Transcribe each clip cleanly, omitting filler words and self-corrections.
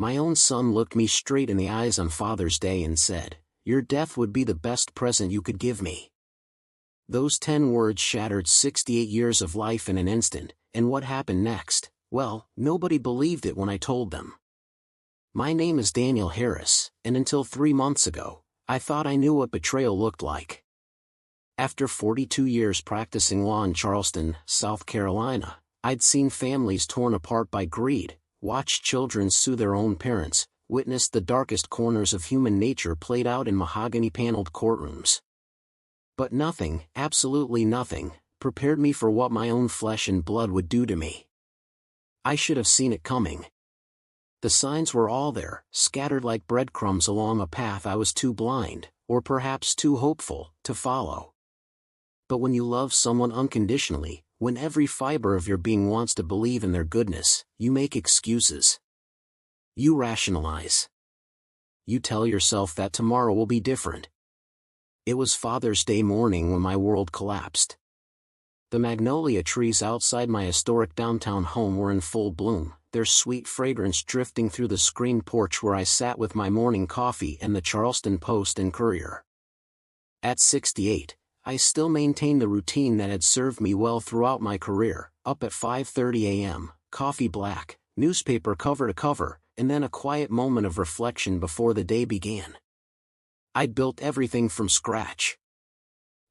My own son looked me straight in the eyes on Father's Day and said, "Your death would be the best present you could give me." Those 10 words shattered 68 years of life in an instant, and what happened next? Well, nobody believed it when I told them. My name is Daniel Harris, and until 3 months ago, I thought I knew what betrayal looked like. After 42 years practicing law in Charleston, South Carolina, I'd seen families torn apart by greed, watched children sue their own parents, witnessed the darkest corners of human nature played out in mahogany-paneled courtrooms. But nothing, absolutely nothing, prepared me for what my own flesh and blood would do to me. I should have seen it coming. The signs were all there, scattered like breadcrumbs along a path I was too blind, or perhaps too hopeful, to follow. But when you love someone unconditionally, when every fiber of your being wants to believe in their goodness, you make excuses. You rationalize. You tell yourself that tomorrow will be different. It was Father's Day morning when my world collapsed. The magnolia trees outside my historic downtown home were in full bloom, their sweet fragrance drifting through the screened porch where I sat with my morning coffee and the Charleston Post and Courier. At 68, I still maintained the routine that had served me well throughout my career, up at 5:30 a.m., coffee black, newspaper cover to cover, and then a quiet moment of reflection before the day began. I'd built everything from scratch.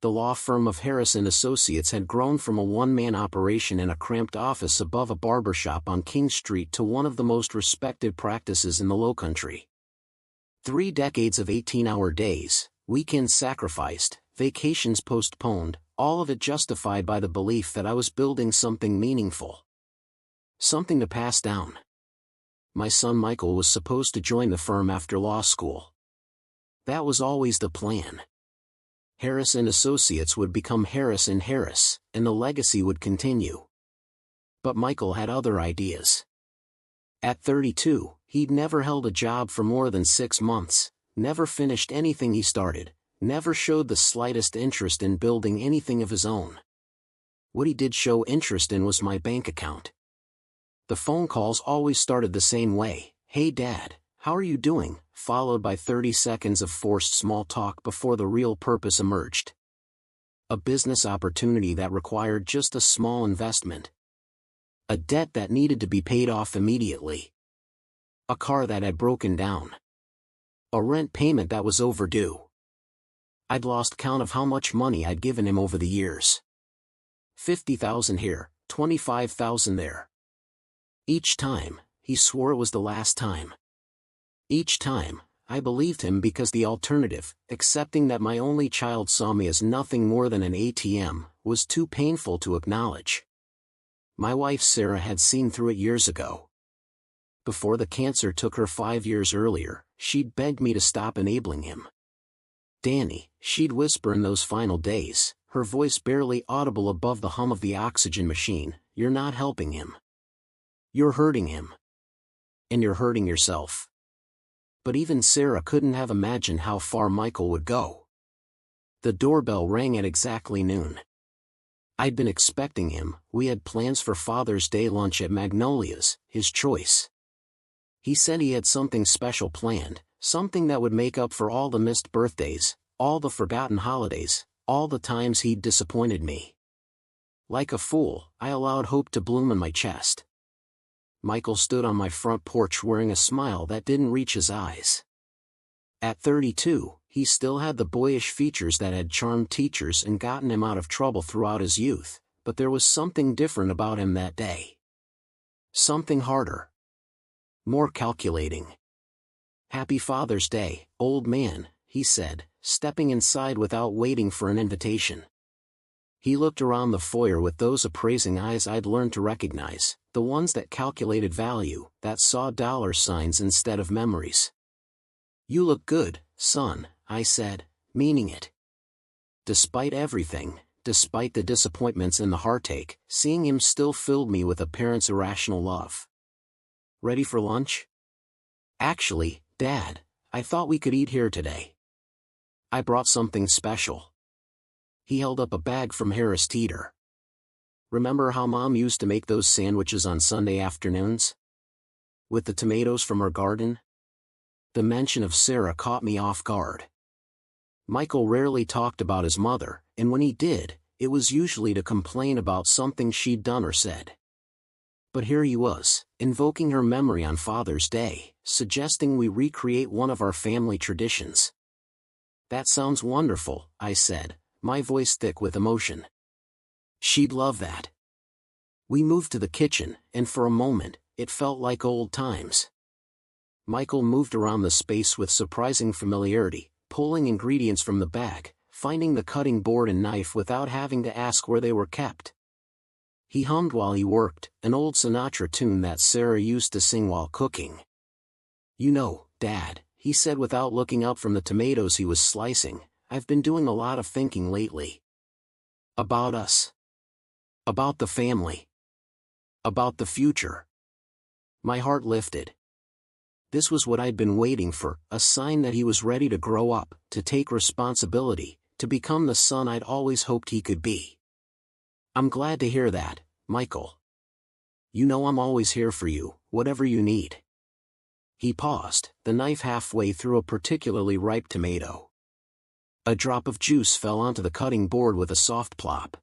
The law firm of Harris & Associates had grown from a one-man operation in a cramped office above a barbershop on King Street to one of the most respected practices in the Lowcountry. 3 decades of 18-hour days, weekends sacrificed, vacations postponed, all of it justified by the belief that I was building something meaningful. Something to pass down. My son Michael was supposed to join the firm after law school. That was always the plan. Harris & Associates would become Harris & Harris, and the legacy would continue. But Michael had other ideas. At 32, he'd never held a job for more than 6 months, never finished anything he started, never showed the slightest interest in building anything of his own. What he did show interest in was my bank account. The phone calls always started the same way, "Hey Dad, how are you doing?" followed by 30 seconds of forced small talk before the real purpose emerged. A business opportunity that required just a small investment. A debt that needed to be paid off immediately. A car that had broken down. A rent payment that was overdue. I'd lost count of how much money I'd given him over the years. 50,000 here, 25,000 there. Each time, he swore it was the last time. Each time, I believed him because the alternative, accepting that my only child saw me as nothing more than an ATM, was too painful to acknowledge. My wife Sarah had seen through it years ago. Before the cancer took her 5 years earlier, she'd begged me to stop enabling him. "Danny," she'd whisper in those final days, her voice barely audible above the hum of the oxygen machine, "You're not helping him. You're hurting him. And you're hurting yourself." But even Sarah couldn't have imagined how far Michael would go. The doorbell rang at exactly noon. I'd been expecting him. We had plans for Father's Day lunch at Magnolia's, his choice. He said he had something special planned, something that would make up for all the missed birthdays, all the forgotten holidays, all the times he'd disappointed me. Like a fool, I allowed hope to bloom in my chest. Michael stood on my front porch wearing a smile that didn't reach his eyes. At 32, he still had the boyish features that had charmed teachers and gotten him out of trouble throughout his youth, but there was something different about him that day. Something harder. More calculating. "Happy Father's Day, old man," he said, stepping inside without waiting for an invitation. He looked around the foyer with those appraising eyes I'd learned to recognize, the ones that calculated value, that saw dollar signs instead of memories. "You look good, son," I said, meaning it. Despite everything, despite the disappointments and the heartache, seeing him still filled me with a parent's irrational love. "Ready for lunch?" "Actually, Dad, I thought we could eat here today. I brought something special." He held up a bag from Harris Teeter. "Remember how Mom used to make those sandwiches on Sunday afternoons? With the tomatoes from our garden? The mention of Sarah caught me off guard. Michael rarely talked about his mother, and when he did, it was usually to complain about something she'd done or said. But here he was, invoking her memory on Father's Day, suggesting we recreate one of our family traditions. "That sounds wonderful," I said, my voice thick with emotion. "She'd love that." We moved to the kitchen, and for a moment, it felt like old times. Michael moved around the space with surprising familiarity, pulling ingredients from the bag, finding the cutting board and knife without having to ask where they were kept. He hummed while he worked, an old Sinatra tune that Sarah used to sing while cooking. "You know, Dad," he said without looking up from the tomatoes he was slicing, "I've been doing a lot of thinking lately. About us. About the family. About the future." My heart lifted. This was what I'd been waiting for, a sign that he was ready to grow up, to take responsibility, to become the son I'd always hoped he could be. "I'm glad to hear that, Michael. You know I'm always here for you, whatever you need." He paused, the knife halfway through a particularly ripe tomato. A drop of juice fell onto the cutting board with a soft plop.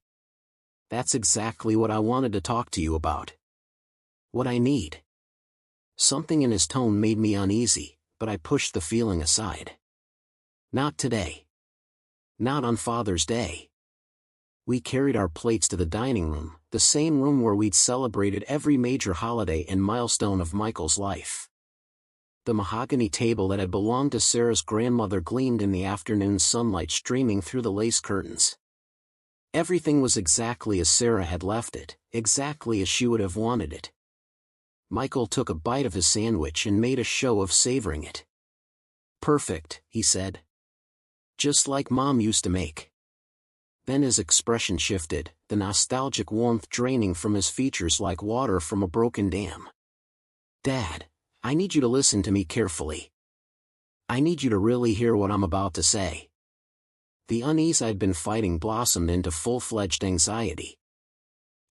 "That's exactly what I wanted to talk to you about. What I need." Something in his tone made me uneasy, but I pushed the feeling aside. "Not today. Not on Father's Day." We carried our plates to the dining room, the same room where we'd celebrated every major holiday and milestone of Michael's life. The mahogany table that had belonged to Sarah's grandmother gleamed in the afternoon sunlight streaming through the lace curtains. Everything was exactly as Sarah had left it, exactly as she would have wanted it. Michael took a bite of his sandwich and made a show of savoring it. "Perfect," he said. "Just like Mom used to make." Then his expression shifted, the nostalgic warmth draining from his features like water from a broken dam. "Dad, I need you to listen to me carefully. I need you to really hear what I'm about to say." The unease I'd been fighting blossomed into full-fledged anxiety.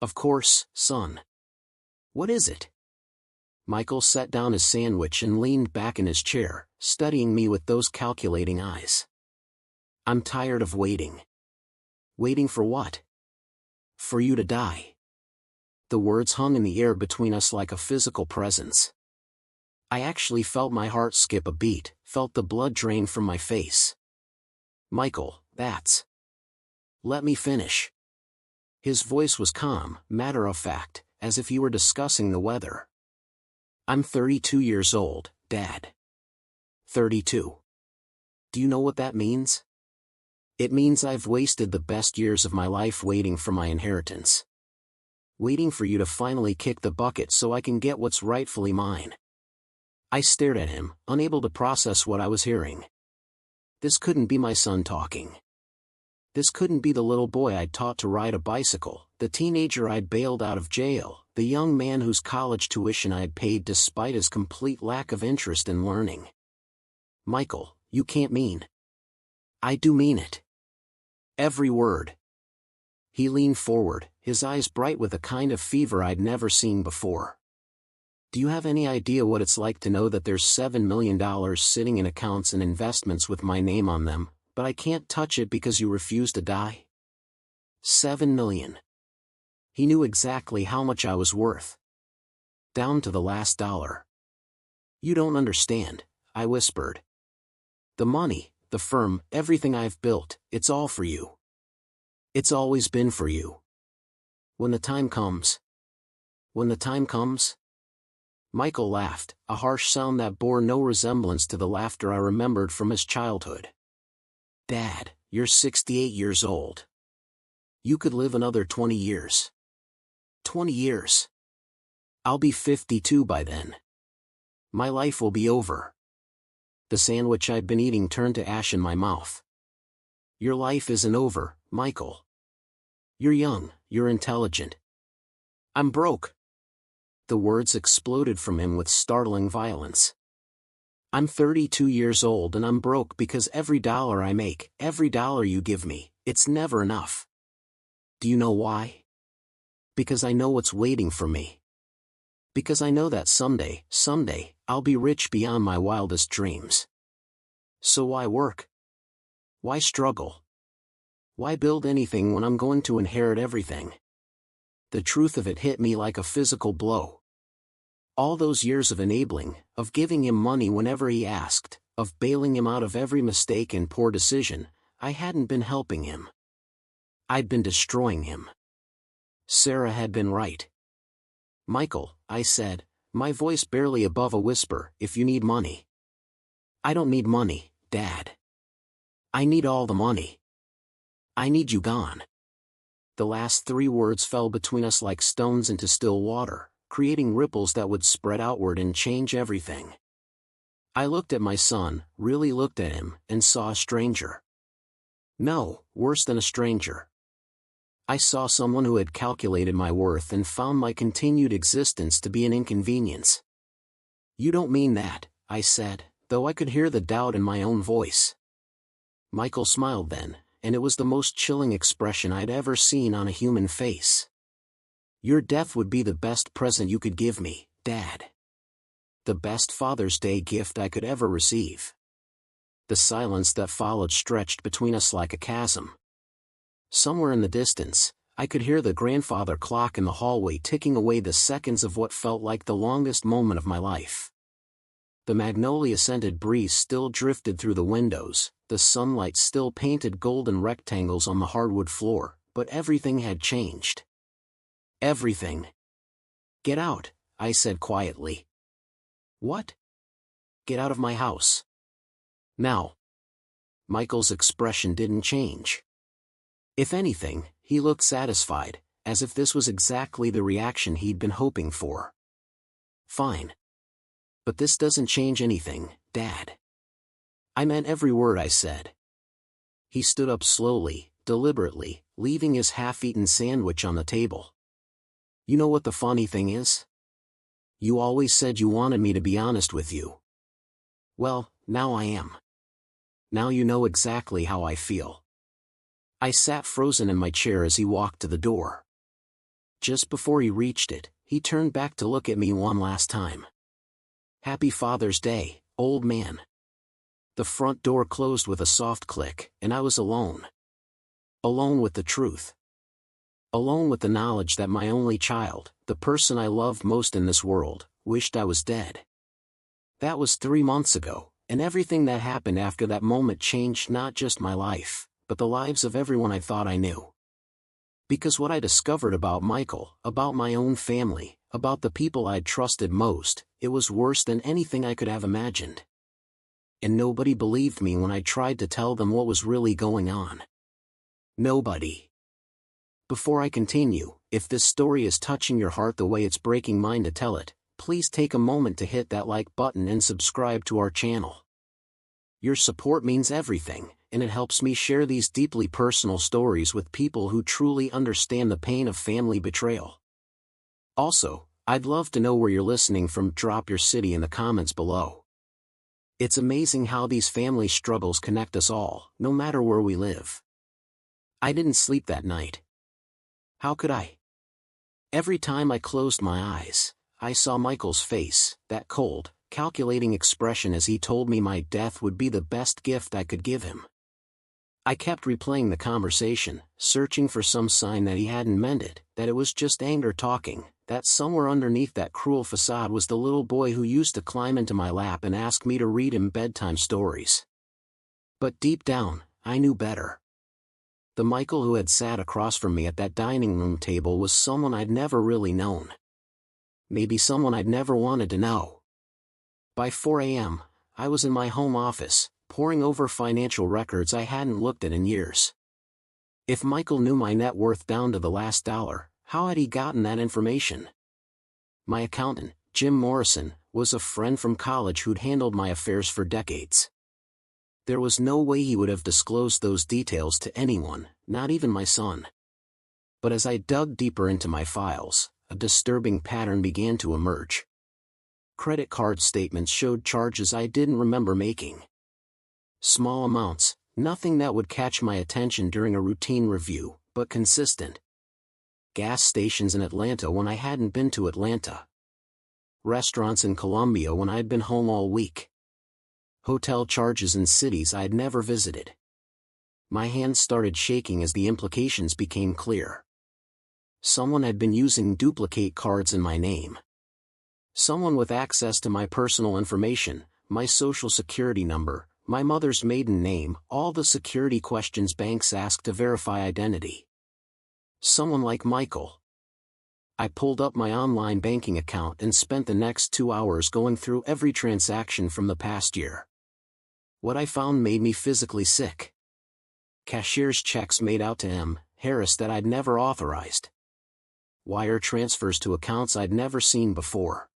"Of course, son. What is it?" Michael set down his sandwich and leaned back in his chair, studying me with those calculating eyes. "I'm tired of waiting." "Waiting for what?" "For you to die." The words hung in the air between us like a physical presence. I actually felt my heart skip a beat, felt the blood drain from my face. "Michael, that's..." "Let me finish." His voice was calm, matter-of-fact, as if he were discussing the weather. "I'm 32 years old, Dad. 32. Do you know what that means? It means I've wasted the best years of my life waiting for my inheritance. Waiting for you to finally kick the bucket so I can get what's rightfully mine." I stared at him, unable to process what I was hearing. This couldn't be my son talking. This couldn't be the little boy I'd taught to ride a bicycle, the teenager I'd bailed out of jail, the young man whose college tuition I had paid despite his complete lack of interest in learning. "Michael, you can't mean..." "I do mean it. Every word." He leaned forward, his eyes bright with a kind of fever I'd never seen before. "Do you have any idea what it's like to know that there's $7 million sitting in accounts and investments with my name on them, but I can't touch it because you refuse to die? $7 million. He knew exactly how much I was worth. Down to the last dollar. "You don't understand," I whispered. "The money, the firm, everything I've built, it's all for you. It's always been for you. When the time comes..." "When the time comes?" Michael laughed, a harsh sound that bore no resemblance to the laughter I remembered from his childhood. "Dad, you're 68 years old. You could live another 20 years. 20 years. I'll be 52 by then. My life will be over." The sandwich I'd been eating turned to ash in my mouth. "Your life isn't over, Michael. You're young, you're intelligent. I'm broke." The words exploded from him with startling violence. "I'm 32 years old and I'm broke because every dollar I make, every dollar you give me, it's never enough. Do you know why? Because I know what's waiting for me. Because I know that someday, I'll be rich beyond my wildest dreams. So why work? Why struggle? Why build anything when I'm going to inherit everything? The truth of it hit me like a physical blow. All those years of enabling, of giving him money whenever he asked, of bailing him out of every mistake and poor decision, I hadn't been helping him. I'd been destroying him. Sarah had been right. Michael, I said, my voice barely above a whisper, if you need money. I don't need money, Dad. I need all the money. I need you gone. The last 3 words fell between us like stones into still water, creating ripples that would spread outward and change everything. I looked at my son, really looked at him, and saw a stranger. No, worse than a stranger. I saw someone who had calculated my worth and found my continued existence to be an inconvenience. You don't mean that, I said, though I could hear the doubt in my own voice. Michael smiled then, and it was the most chilling expression I'd ever seen on a human face. Your death would be the best present you could give me, Dad. The best Father's Day gift I could ever receive. The silence that followed stretched between us like a chasm. Somewhere in the distance, I could hear the grandfather clock in the hallway ticking away the seconds of what felt like the longest moment of my life. The magnolia-scented breeze still drifted through the windows, the sunlight still painted golden rectangles on the hardwood floor, but everything had changed. Everything. Get out, I said quietly. What? Get out of my house. Now. Michael's expression didn't change. If anything, he looked satisfied, as if this was exactly the reaction he'd been hoping for. Fine. But this doesn't change anything, Dad. I meant every word I said. He stood up slowly, deliberately, leaving his half-eaten sandwich on the table. You know what the funny thing is? You always said you wanted me to be honest with you. Well, now I am. Now you know exactly how I feel. I sat frozen in my chair as he walked to the door. Just before he reached it, he turned back to look at me one last time. Happy Father's Day, old man. The front door closed with a soft click, and I was alone. Alone with the truth. Alone with the knowledge that my only child, the person I loved most in this world, wished I was dead. That was 3 months ago, and everything that happened after that moment changed not just my life, but the lives of everyone I thought I knew. Because what I discovered about Michael, about my own family, about the people I'd trusted most, it was worse than anything I could have imagined. And nobody believed me when I tried to tell them what was really going on. Nobody. Before I continue, if this story is touching your heart the way it's breaking mine to tell it, please take a moment to hit that like button and subscribe to our channel. Your support means everything, and it helps me share these deeply personal stories with people who truly understand the pain of family betrayal. Also, I'd love to know where you're listening from. Drop your city in the comments below. It's amazing how these family struggles connect us all, no matter where we live. I didn't sleep that night. How could I? Every time I closed my eyes, I saw Michael's face, that cold, calculating expression as he told me my death would be the best gift I could give him. I kept replaying the conversation, searching for some sign that he hadn't meant it, that it was just anger talking, that somewhere underneath that cruel facade was the little boy who used to climb into my lap and ask me to read him bedtime stories. But deep down, I knew better. The Michael who had sat across from me at that dining room table was someone I'd never really known. Maybe someone I'd never wanted to know. By 4 a.m., I was in my home office, poring over financial records I hadn't looked at in years. If Michael knew my net worth down to the last dollar, how had he gotten that information? My accountant, Jim Morrison, was a friend from college who'd handled my affairs for decades. There was no way he would have disclosed those details to anyone, not even my son. But as I dug deeper into my files, a disturbing pattern began to emerge. Credit card statements showed charges I didn't remember making. Small amounts, nothing that would catch my attention during a routine review, but consistent. Gas stations in Atlanta when I hadn't been to Atlanta. Restaurants in Colombia when I had been home all week. Hotel charges in cities I had never visited. My hands started shaking as the implications became clear. Someone had been using duplicate cards in my name. Someone with access to my personal information, my social security number, my mother's maiden name, all the security questions banks ask to verify identity. Someone like Michael. I pulled up my online banking account and spent the next 2 hours going through every transaction from the past year. What I found made me physically sick. Cashier's checks made out to M. Harris that I'd never authorized. Wire transfers to accounts I'd never seen before.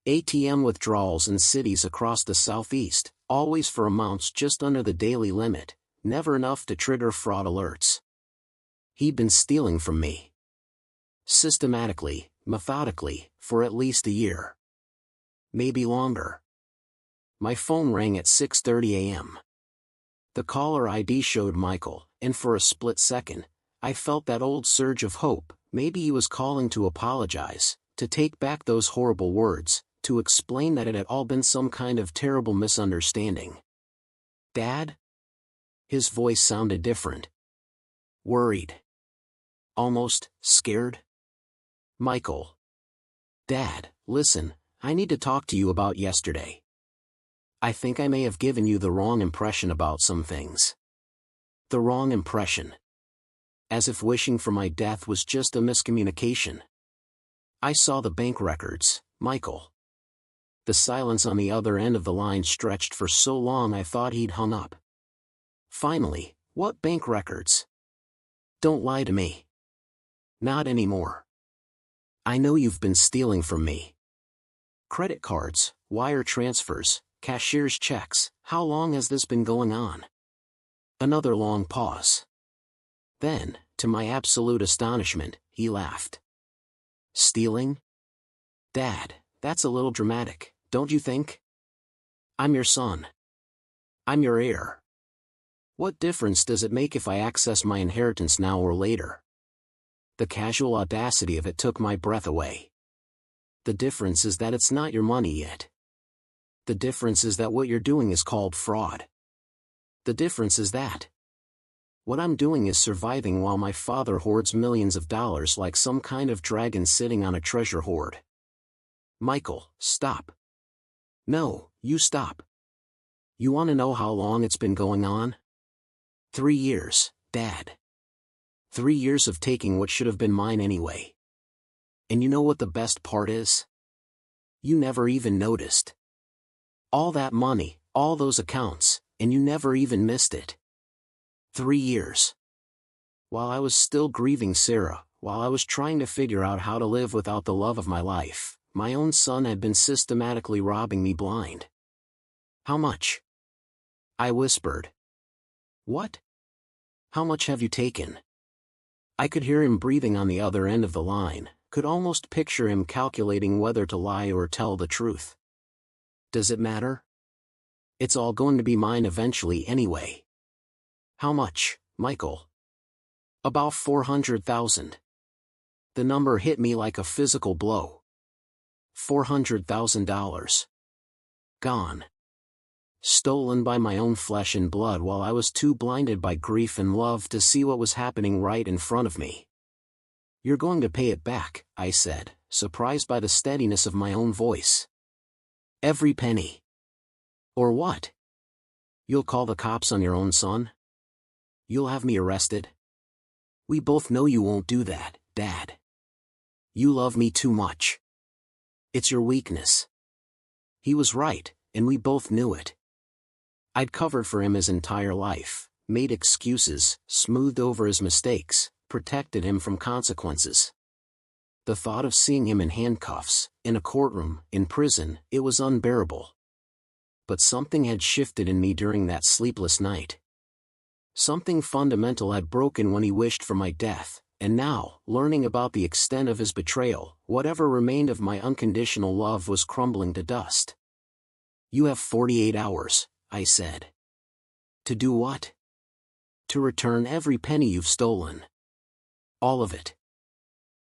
ATM withdrawals in cities across the southeast, always for amounts just under the daily limit, never enough to trigger fraud alerts. He'd been stealing from me. Systematically, methodically, for at least a year. Maybe longer. My phone rang at 6:30 a.m. The caller ID showed Michael, and for a split second, I felt that old surge of hope. Maybe he was calling to apologize, to take back those horrible words, to explain that it had all been some kind of terrible misunderstanding. "Dad?" His voice sounded different. Worried. Almost scared. "Michael." "Dad, listen, I need to talk to you about yesterday. I think I may have given you the wrong impression about some things." The wrong impression. As if wishing for my death was just a miscommunication. "I saw the bank records, Michael." The silence on the other end of the line stretched for so long I thought he'd hung up. Finally, "What bank records? Don't lie to me." "Not anymore. I know you've been stealing from me. Credit cards, wire transfers, cashier's checks. How long has this been going on?" Another long pause. Then, to my absolute astonishment, he laughed. "Stealing? Dad, that's a little dramatic, don't you think? I'm your son. I'm your heir. What difference does it make if I access my inheritance now or later?" The casual audacity of it took my breath away. "The difference is that it's not your money yet. The difference is that what you're doing is called fraud. The difference is that what I'm doing is surviving while my father hoards millions of dollars like some kind of dragon sitting on a treasure hoard." "Michael, stop." "No, you stop. You want to know how long it's been going on? 3 years, Dad. 3 years of taking what should have been mine anyway. And you know what the best part is? You never even noticed. All that money, all those accounts, and you never even missed it. 3 years. While I was still grieving Sarah, while I was trying to figure out how to live without the love of my life, my own son had been systematically robbing me blind." "How much?" I whispered. "What? How much have you taken?" I could hear him breathing on the other end of the line, could almost picture him calculating whether to lie or tell the truth. "Does it matter? It's all going to be mine eventually anyway." "How much, Michael?" "About 400,000. The number hit me like a physical blow. $400,000. Gone. Stolen by my own flesh and blood while I was too blinded by grief and love to see what was happening right in front of me." "You're going to pay it back," I said, surprised by the steadiness of my own voice. "Every penny." "Or what? You'll call the cops on your own son? You'll have me arrested?" "We both know you won't do that, Dad. You love me too much. It's your weakness." He was right, and we both knew it. I'd covered for him his entire life, made excuses, smoothed over his mistakes, protected him from consequences. The thought of seeing him in handcuffs, in a courtroom, in prison, it was unbearable. But something had shifted in me during that sleepless night. Something fundamental had broken when he wished for my death, and now, learning about the extent of his betrayal, whatever remained of my unconditional love was crumbling to dust. "You have 48 hours, I said. "To do what?" "To return every penny you've stolen. All of it.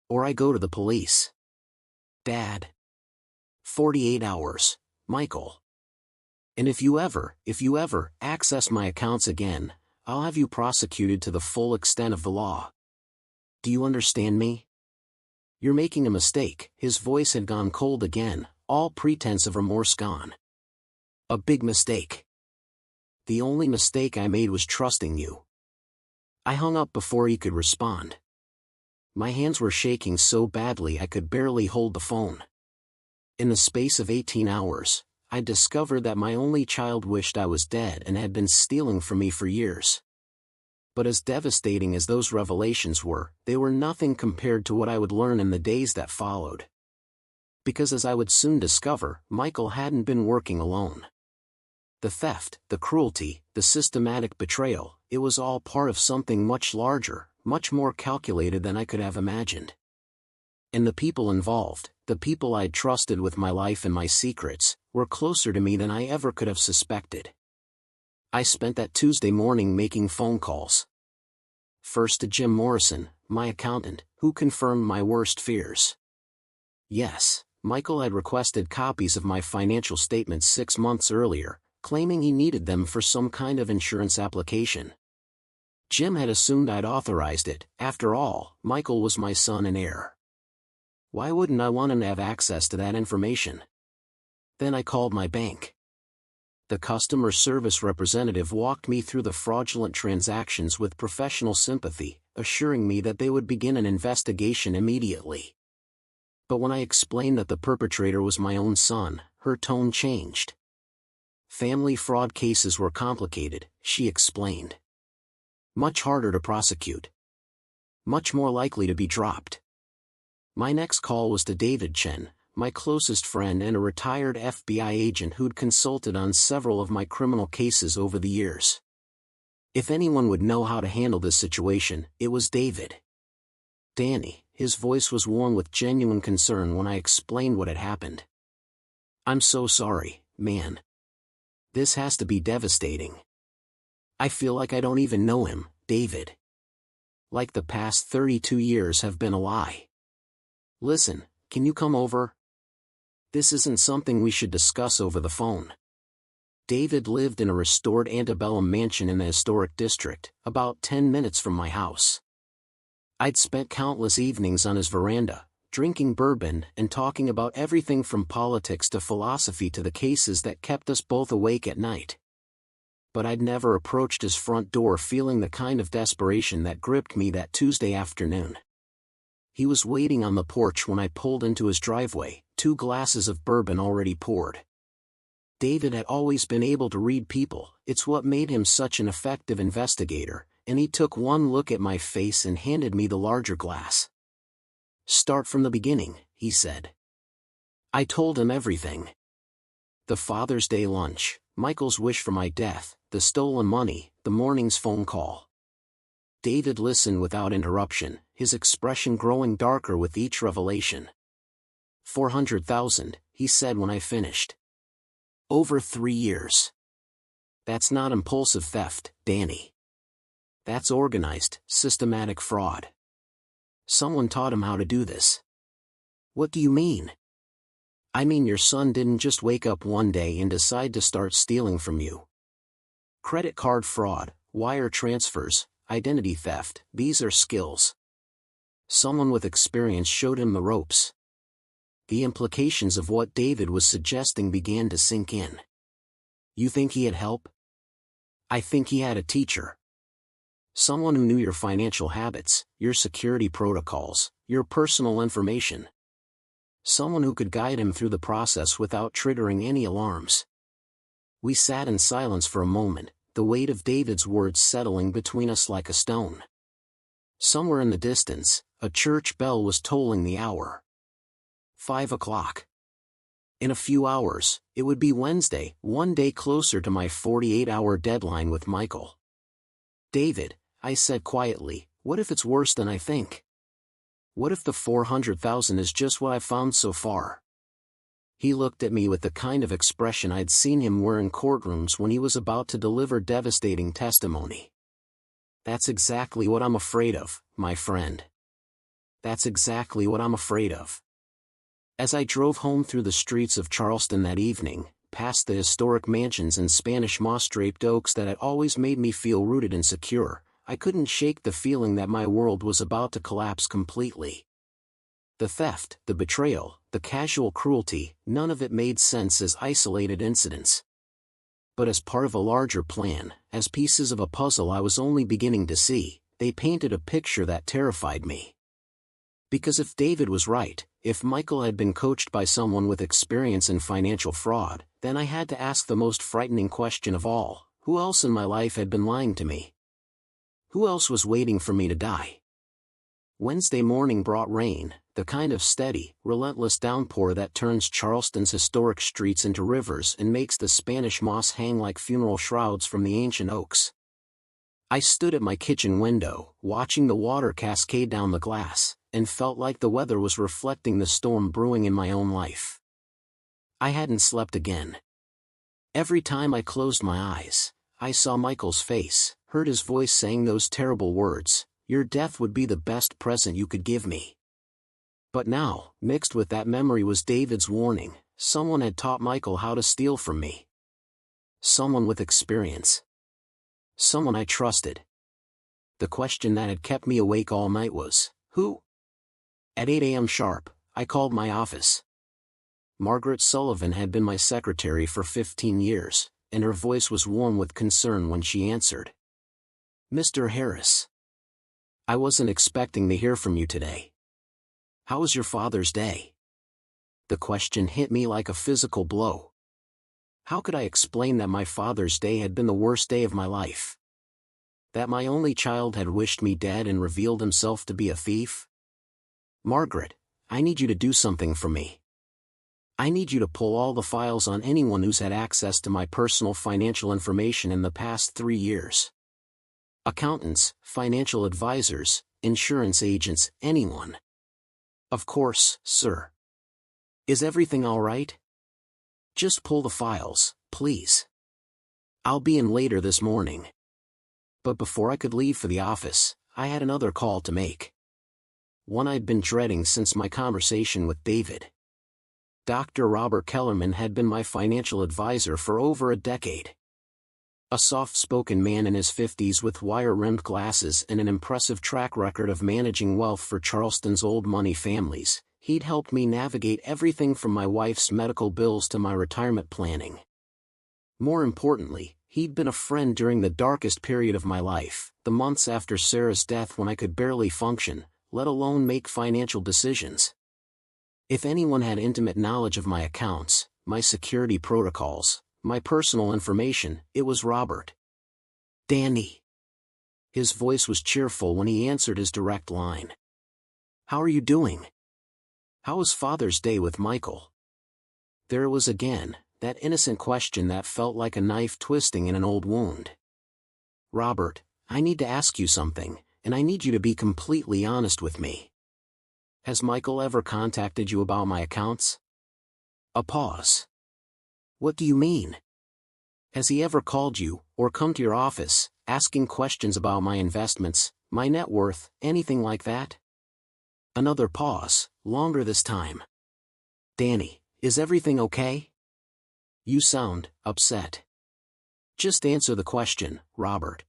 Or I go to the police." "Dad." 48 hours, Michael. And if you ever access my accounts again, I'll have you prosecuted to the full extent of the law. Do you understand me? You're making a mistake." His voice had gone cold again, all pretense of remorse gone. "A big mistake. The only mistake I made was trusting you." I hung up before he could respond. My hands were shaking so badly I could barely hold the phone. In the space of 18 hours, I discovered that my only child wished I was dead and had been stealing from me for years. But as devastating as those revelations were, they were nothing compared to what I would learn in the days that followed. Because as I would soon discover, Michael hadn't been working alone. The theft, the cruelty, the systematic betrayal, it was all part of something much larger, much more calculated than I could have imagined. And the people involved, the people I'd trusted with my life and my secrets, were closer to me than I ever could have suspected. I spent that Tuesday morning making phone calls. First to Jim Morrison, my accountant, who confirmed my worst fears. Yes, Michael had requested copies of my financial statements 6 months earlier, claiming he needed them for some kind of insurance application. Jim had assumed I'd authorized it. After all, Michael was my son and heir. Why wouldn't I want him to have access to that information? Then I called my bank. The customer service representative walked me through the fraudulent transactions with professional sympathy, assuring me that they would begin an investigation immediately. But when I explained that the perpetrator was my own son, her tone changed. Family fraud cases were complicated, she explained. Much harder to prosecute. Much more likely to be dropped. My next call was to David Chen, my closest friend and a retired FBI agent who'd consulted on several of my criminal cases over the years. If anyone would know how to handle this situation, it was David. "Danny," his voice was warm with genuine concern when I explained what had happened. "I'm so sorry, man. This has to be devastating. I feel like I don't even know him, David. Like the past 32 years have been a lie. Listen, can you come over? This isn't something we should discuss over the phone." David lived in a restored antebellum mansion in the historic district, about 10 minutes from my house. I'd spent countless evenings on his veranda, drinking bourbon and talking about everything from politics to philosophy to the cases that kept us both awake at night. But I'd never approached his front door feeling the kind of desperation that gripped me that Tuesday afternoon. He was waiting on the porch when I pulled into his driveway, 2 glasses of bourbon already poured. David had always been able to read people, it's what made him such an effective investigator, and he took one look at my face and handed me the larger glass. "Start from the beginning," he said. I told him everything. The Father's Day lunch, Michael's wish for my death, the stolen money, the morning's phone call. David listened without interruption, his expression growing darker with each revelation. 400,000, he said when I finished. Over 3 years. That's not impulsive theft, Danny. That's organized, systematic fraud. Someone taught him how to do this. What do you mean? I mean your son didn't just wake up one day and decide to start stealing from you. Credit card fraud, wire transfers, identity theft, these are skills. Someone with experience showed him the ropes. The implications of what David was suggesting began to sink in. You think he had help? I think he had a teacher. Someone who knew your financial habits, your security protocols, your personal information. Someone who could guide him through the process without triggering any alarms. We sat in silence for a moment, the weight of David's words settling between us like a stone. Somewhere in the distance, a church bell was tolling the hour. 5 o'clock. In a few hours, it would be Wednesday, one day closer to my 48-hour deadline with Michael. David, I said quietly, what if it's worse than I think? What if the 400,000 is just what I've found so far? He looked at me with the kind of expression I'd seen him wear in courtrooms when he was about to deliver devastating testimony. That's exactly what I'm afraid of, my friend. That's exactly what I'm afraid of. As I drove home through the streets of Charleston that evening, past the historic mansions and Spanish moss-draped oaks that had always made me feel rooted and secure, I couldn't shake the feeling that my world was about to collapse completely. The theft, the betrayal, the casual cruelty, none of it made sense as isolated incidents. But as part of a larger plan, as pieces of a puzzle I was only beginning to see, they painted a picture that terrified me. Because if David was right, if Michael had been coached by someone with experience in financial fraud, then I had to ask the most frightening question of all: who else in my life had been lying to me? Who else was waiting for me to die? Wednesday morning brought rain, the kind of steady, relentless downpour that turns Charleston's historic streets into rivers and makes the Spanish moss hang like funeral shrouds from the ancient oaks. I stood at my kitchen window, watching the water cascade down the glass, and felt like the weather was reflecting the storm brewing in my own life. I hadn't slept again. Every time I closed my eyes, I saw Michael's face, heard his voice saying those terrible words: "Your death would be the best present you could give me." But now, mixed with that memory was David's warning: someone had taught Michael how to steal from me. Someone with experience. Someone I trusted. The question that had kept me awake all night was, who? At 8 a.m. sharp, I called my office. Margaret Sullivan had been my secretary for 15 years, and her voice was warm with concern when she answered. "Mr. Harris. I wasn't expecting to hear from you today. How was your Father's Day?" The question hit me like a physical blow. How could I explain that my Father's Day had been the worst day of my life? That my only child had wished me dead and revealed himself to be a thief? "Margaret, I need you to do something for me. I need you to pull all the files on anyone who's had access to my personal financial information in the past 3 years. Accountants, financial advisors, insurance agents, anyone." "Of course, sir. Is everything all right? Just pull the files, please. I'll be in later this morning." But before I could leave for the office, I had another call to make. One I'd been dreading since my conversation with David. Dr. Robert Kellerman had been my financial advisor for over a decade. A soft-spoken man in his 50s with wire-rimmed glasses and an impressive track record of managing wealth for Charleston's old money families, he'd helped me navigate everything from my wife's medical bills to my retirement planning. More importantly, he'd been a friend during the darkest period of my life, the months after Sarah's death when I could barely function, let alone make financial decisions. If anyone had intimate knowledge of my accounts, my security protocols, my personal information, it was Robert. "Danny." His voice was cheerful when he answered his direct line. "How are you doing? How was Father's Day with Michael?" There it was again, that innocent question that felt like a knife twisting in an old wound. "Robert, I need to ask you something, and I need you to be completely honest with me. Has Michael ever contacted you about my accounts?" A pause. "What do you mean? Has he ever called you, or come to your office, asking questions about my investments, my net worth, anything like that?" Another pause, longer this time. "Danny, is everything okay? You sound upset. Just answer the question, Robert."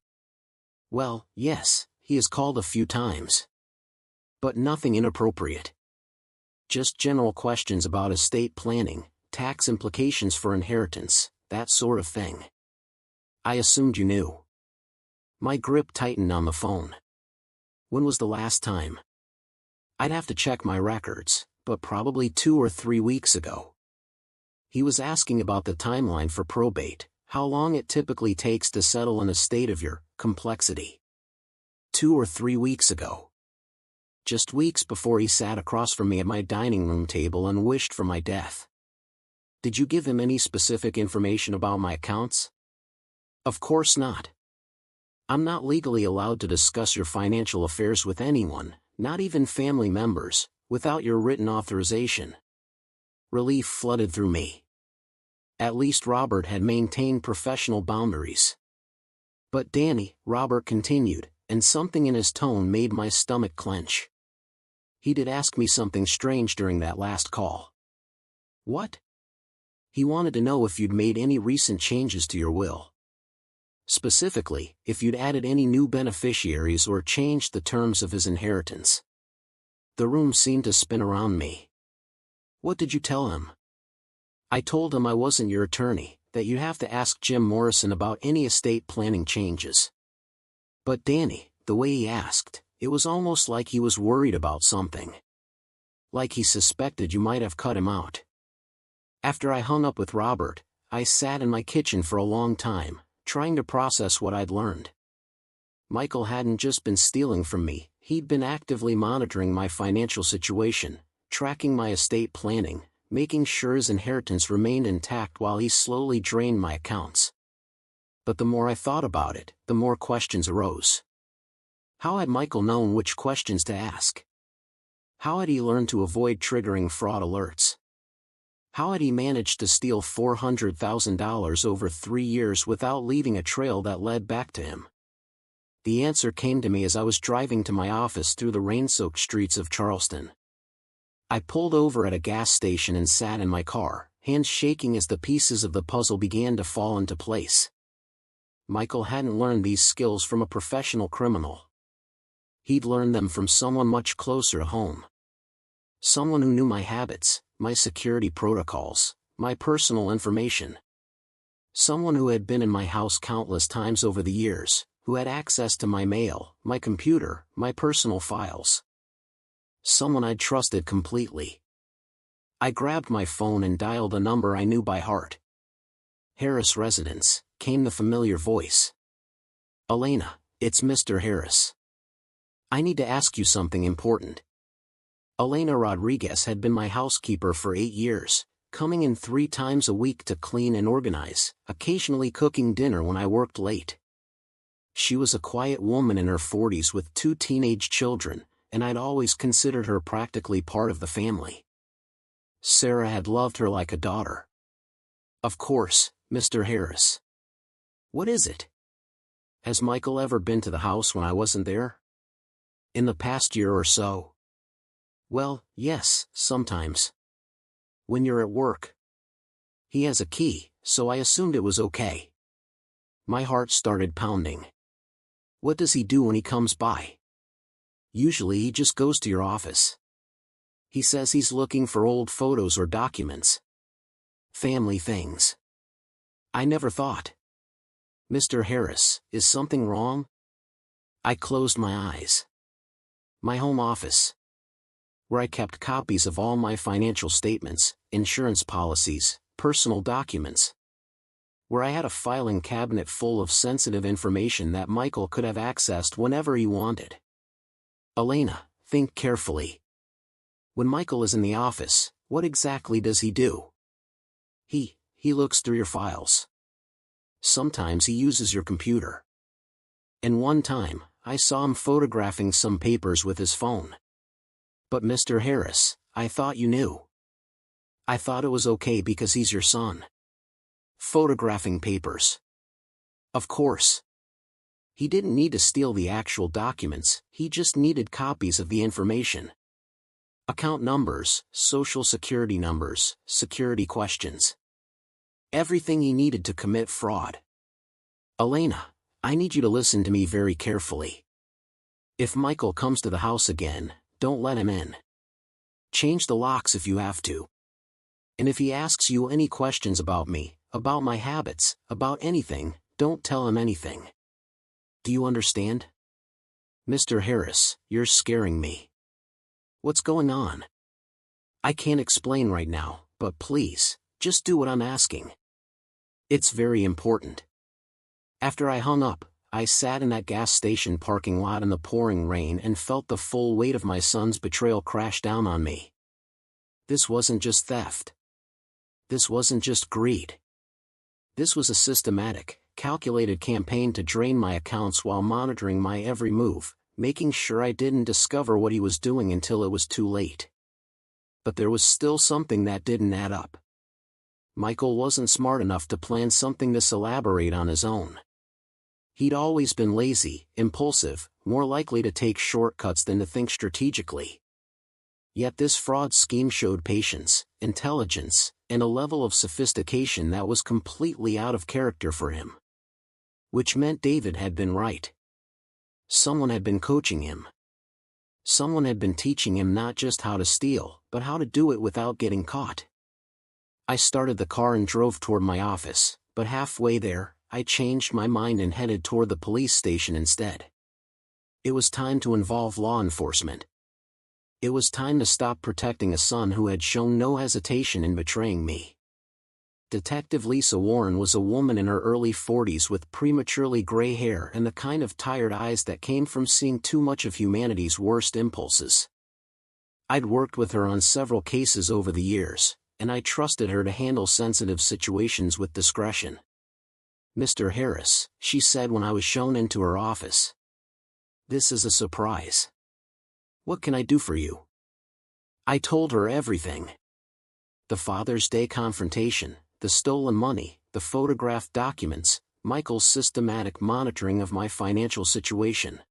"Well, yes, he has called a few times. But nothing inappropriate. Just general questions about estate planning, tax implications for inheritance, that sort of thing." "I assumed you knew." My grip tightened on the phone. "When was the last time?" "I'd have to check my records, but probably 2 or 3 weeks ago." He was asking about the timeline for probate, how long it typically takes to settle an estate of your complexity. 2 or 3 weeks ago. Just weeks before he sat across from me at my dining room table and wished for my death. "Did you give him any specific information about my accounts?" "Of course not. I'm not legally allowed to discuss your financial affairs with anyone, not even family members, without your written authorization." Relief flooded through me. At least Robert had maintained professional boundaries. "But Danny," Robert continued, and something in his tone made my stomach clench. "He did ask me something strange during that last call. What? He wanted to know if you'd made any recent changes to your will. Specifically, if you'd added any new beneficiaries or changed the terms of his inheritance. The room seemed to spin around me. What did you tell him? I told him I wasn't your attorney, that you'd have to ask Jim Morrison about any estate planning changes. But Danny, the way he asked, it was almost like he was worried about something. Like he suspected you might have cut him out. After I hung up with Robert, I sat in my kitchen for a long time, trying to process what I'd learned. Michael hadn't just been stealing from me, he'd been actively monitoring my financial situation, tracking my estate planning, making sure his inheritance remained intact while he slowly drained my accounts. But the more I thought about it, the more questions arose. How had Michael known which questions to ask? How had he learned to avoid triggering fraud alerts? How had he managed to steal $400,000 over 3 years without leaving a trail that led back to him? The answer came to me as I was driving to my office through the rain-soaked streets of Charleston. I pulled over at a gas station and sat in my car, hands shaking as the pieces of the puzzle began to fall into place. Michael hadn't learned these skills from a professional criminal. He'd learned them from someone much closer to home. Someone who knew my habits, my security protocols, my personal information. Someone who had been in my house countless times over the years, who had access to my mail, my computer, my personal files. Someone I'd trusted completely. I grabbed my phone and dialed a number I knew by heart. Harris Residence, came the familiar voice. Elena, it's Mr. Harris. I need to ask you something important. Elena Rodriguez had been my housekeeper for 8 years, coming in 3 times a week to clean and organize, occasionally cooking dinner when I worked late. She was a quiet woman in her 40s with 2 teenage children, and I'd always considered her practically part of the family. Sarah had loved her like a daughter. Of course, Mr. Harris. What is it? Has Michael ever been to the house when I wasn't there? In the past year or so? Well, yes, sometimes. When you're at work. He has a key, so I assumed it was okay. My heart started pounding. What does he do when he comes by? Usually he just goes to your office. He says he's looking for old photos or documents. Family things. I never thought. Mr. Harris, is something wrong? I closed my eyes. My home office, where I kept copies of all my financial statements, insurance policies, personal documents. Where I had a filing cabinet full of sensitive information that Michael could have accessed whenever he wanted. Elena, think carefully. When Michael is in the office, what exactly does he do? He looks through your files. Sometimes he uses your computer. And one time, I saw him photographing some papers with his phone. But Mr. Harris, I thought you knew. I thought it was okay because he's your son. Photographing papers. Of course. He didn't need to steal the actual documents, he just needed copies of the information. Account numbers, social security numbers, security questions. Everything he needed to commit fraud. Elena, I need you to listen to me very carefully. If Michael comes to the house again, don't let him in. Change the locks if you have to. And if he asks you any questions about me, about my habits, about anything, don't tell him anything. Do you understand? Mr. Harris, you're scaring me. What's going on? I can't explain right now, but please, just do what I'm asking. It's very important. After I hung up, I sat in that gas station parking lot in the pouring rain and felt the full weight of my son's betrayal crash down on me. This wasn't just theft. This wasn't just greed. This was a systematic, calculated campaign to drain my accounts while monitoring my every move, making sure I didn't discover what he was doing until it was too late. But there was still something that didn't add up. Michael wasn't smart enough to plan something this elaborate on his own. He'd always been lazy, impulsive, more likely to take shortcuts than to think strategically. Yet this fraud scheme showed patience, intelligence, and a level of sophistication that was completely out of character for him. Which meant David had been right. Someone had been coaching him. Someone had been teaching him not just how to steal, but how to do it without getting caught. I started the car and drove toward my office, but halfway there, I changed my mind and headed toward the police station instead. It was time to involve law enforcement. It was time to stop protecting a son who had shown no hesitation in betraying me. Detective Lisa Warren was a woman in her early 40s with prematurely gray hair and the kind of tired eyes that came from seeing too much of humanity's worst impulses. I'd worked with her on several cases over the years, and I trusted her to handle sensitive situations with discretion. "Mr. Harris," she said when I was shown into her office. "This is a surprise. What can I do for you?" I told her everything. The Father's Day confrontation, the stolen money, the photographed documents, Michael's systematic monitoring of my financial situation.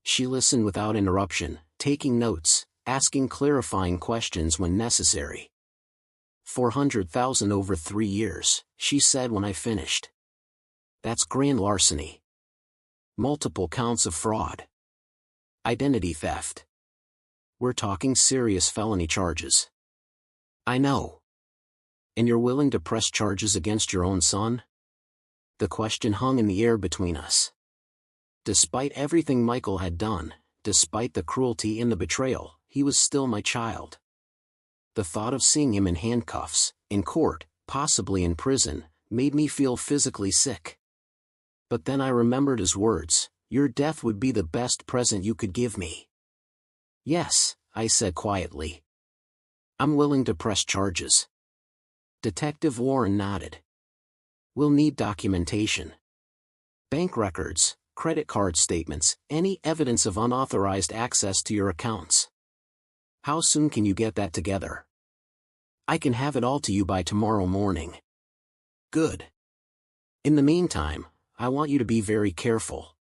She listened without interruption, taking notes, asking clarifying questions when necessary. $400,000 over 3 years, she said when I finished. That's grand larceny. Multiple counts of fraud. Identity theft. We're talking serious felony charges. I know. And you're willing to press charges against your own son? The question hung in the air between us. Despite everything Michael had done, despite the cruelty and the betrayal, he was still my child. The thought of seeing him in handcuffs, in court, possibly in prison, made me feel physically sick. But then I remembered his words, "Your death would be the best present you could give me." "Yes," I said quietly. "I'm willing to press charges." Detective Warren nodded. "We'll need documentation. Bank records, credit card statements, any evidence of unauthorized access to your accounts. How soon can you get that together?" "I can have it all to you by tomorrow morning." "Good. In the meantime, I want you to be very careful.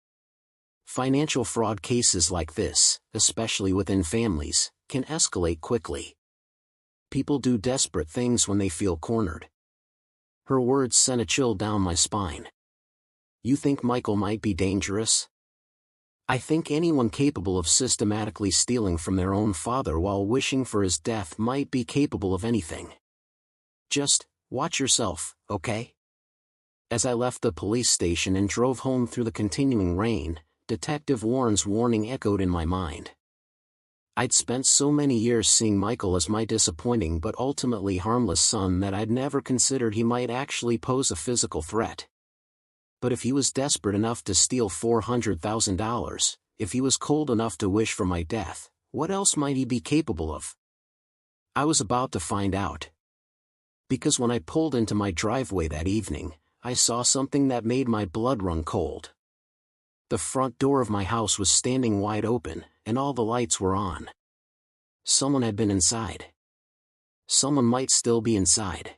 Financial fraud cases like this, especially within families, can escalate quickly. People do desperate things when they feel cornered." Her words sent a chill down my spine. "You think Michael might be dangerous?" "I think anyone capable of systematically stealing from their own father while wishing for his death might be capable of anything. Just watch yourself, okay?" As I left the police station and drove home through the continuing rain, Detective Warren's warning echoed in my mind. I'd spent so many years seeing Michael as my disappointing but ultimately harmless son that I'd never considered he might actually pose a physical threat. But if he was desperate enough to steal $400,000, if he was cold enough to wish for my death, what else might he be capable of? I was about to find out. Because when I pulled into my driveway that evening, I saw something that made my blood run cold. The front door of my house was standing wide open, and all the lights were on. Someone had been inside. Someone might still be inside.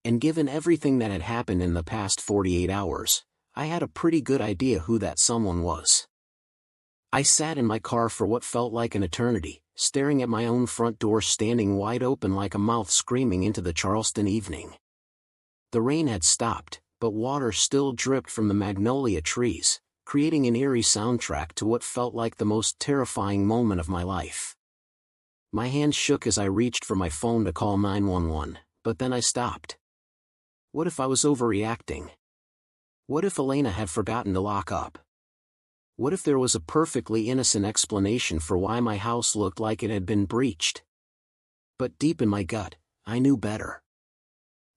And given everything that had happened in the past 48 hours, I had a pretty good idea who that someone was. I sat in my car for what felt like an eternity, staring at my own front door standing wide open like a mouth screaming into the Charleston evening. The rain had stopped, but water still dripped from the magnolia trees, creating an eerie soundtrack to what felt like the most terrifying moment of my life. My hand shook as I reached for my phone to call 911, but then I stopped. What if I was overreacting? What if Elena had forgotten to lock up? What if there was a perfectly innocent explanation for why my house looked like it had been breached? But deep in my gut, I knew better.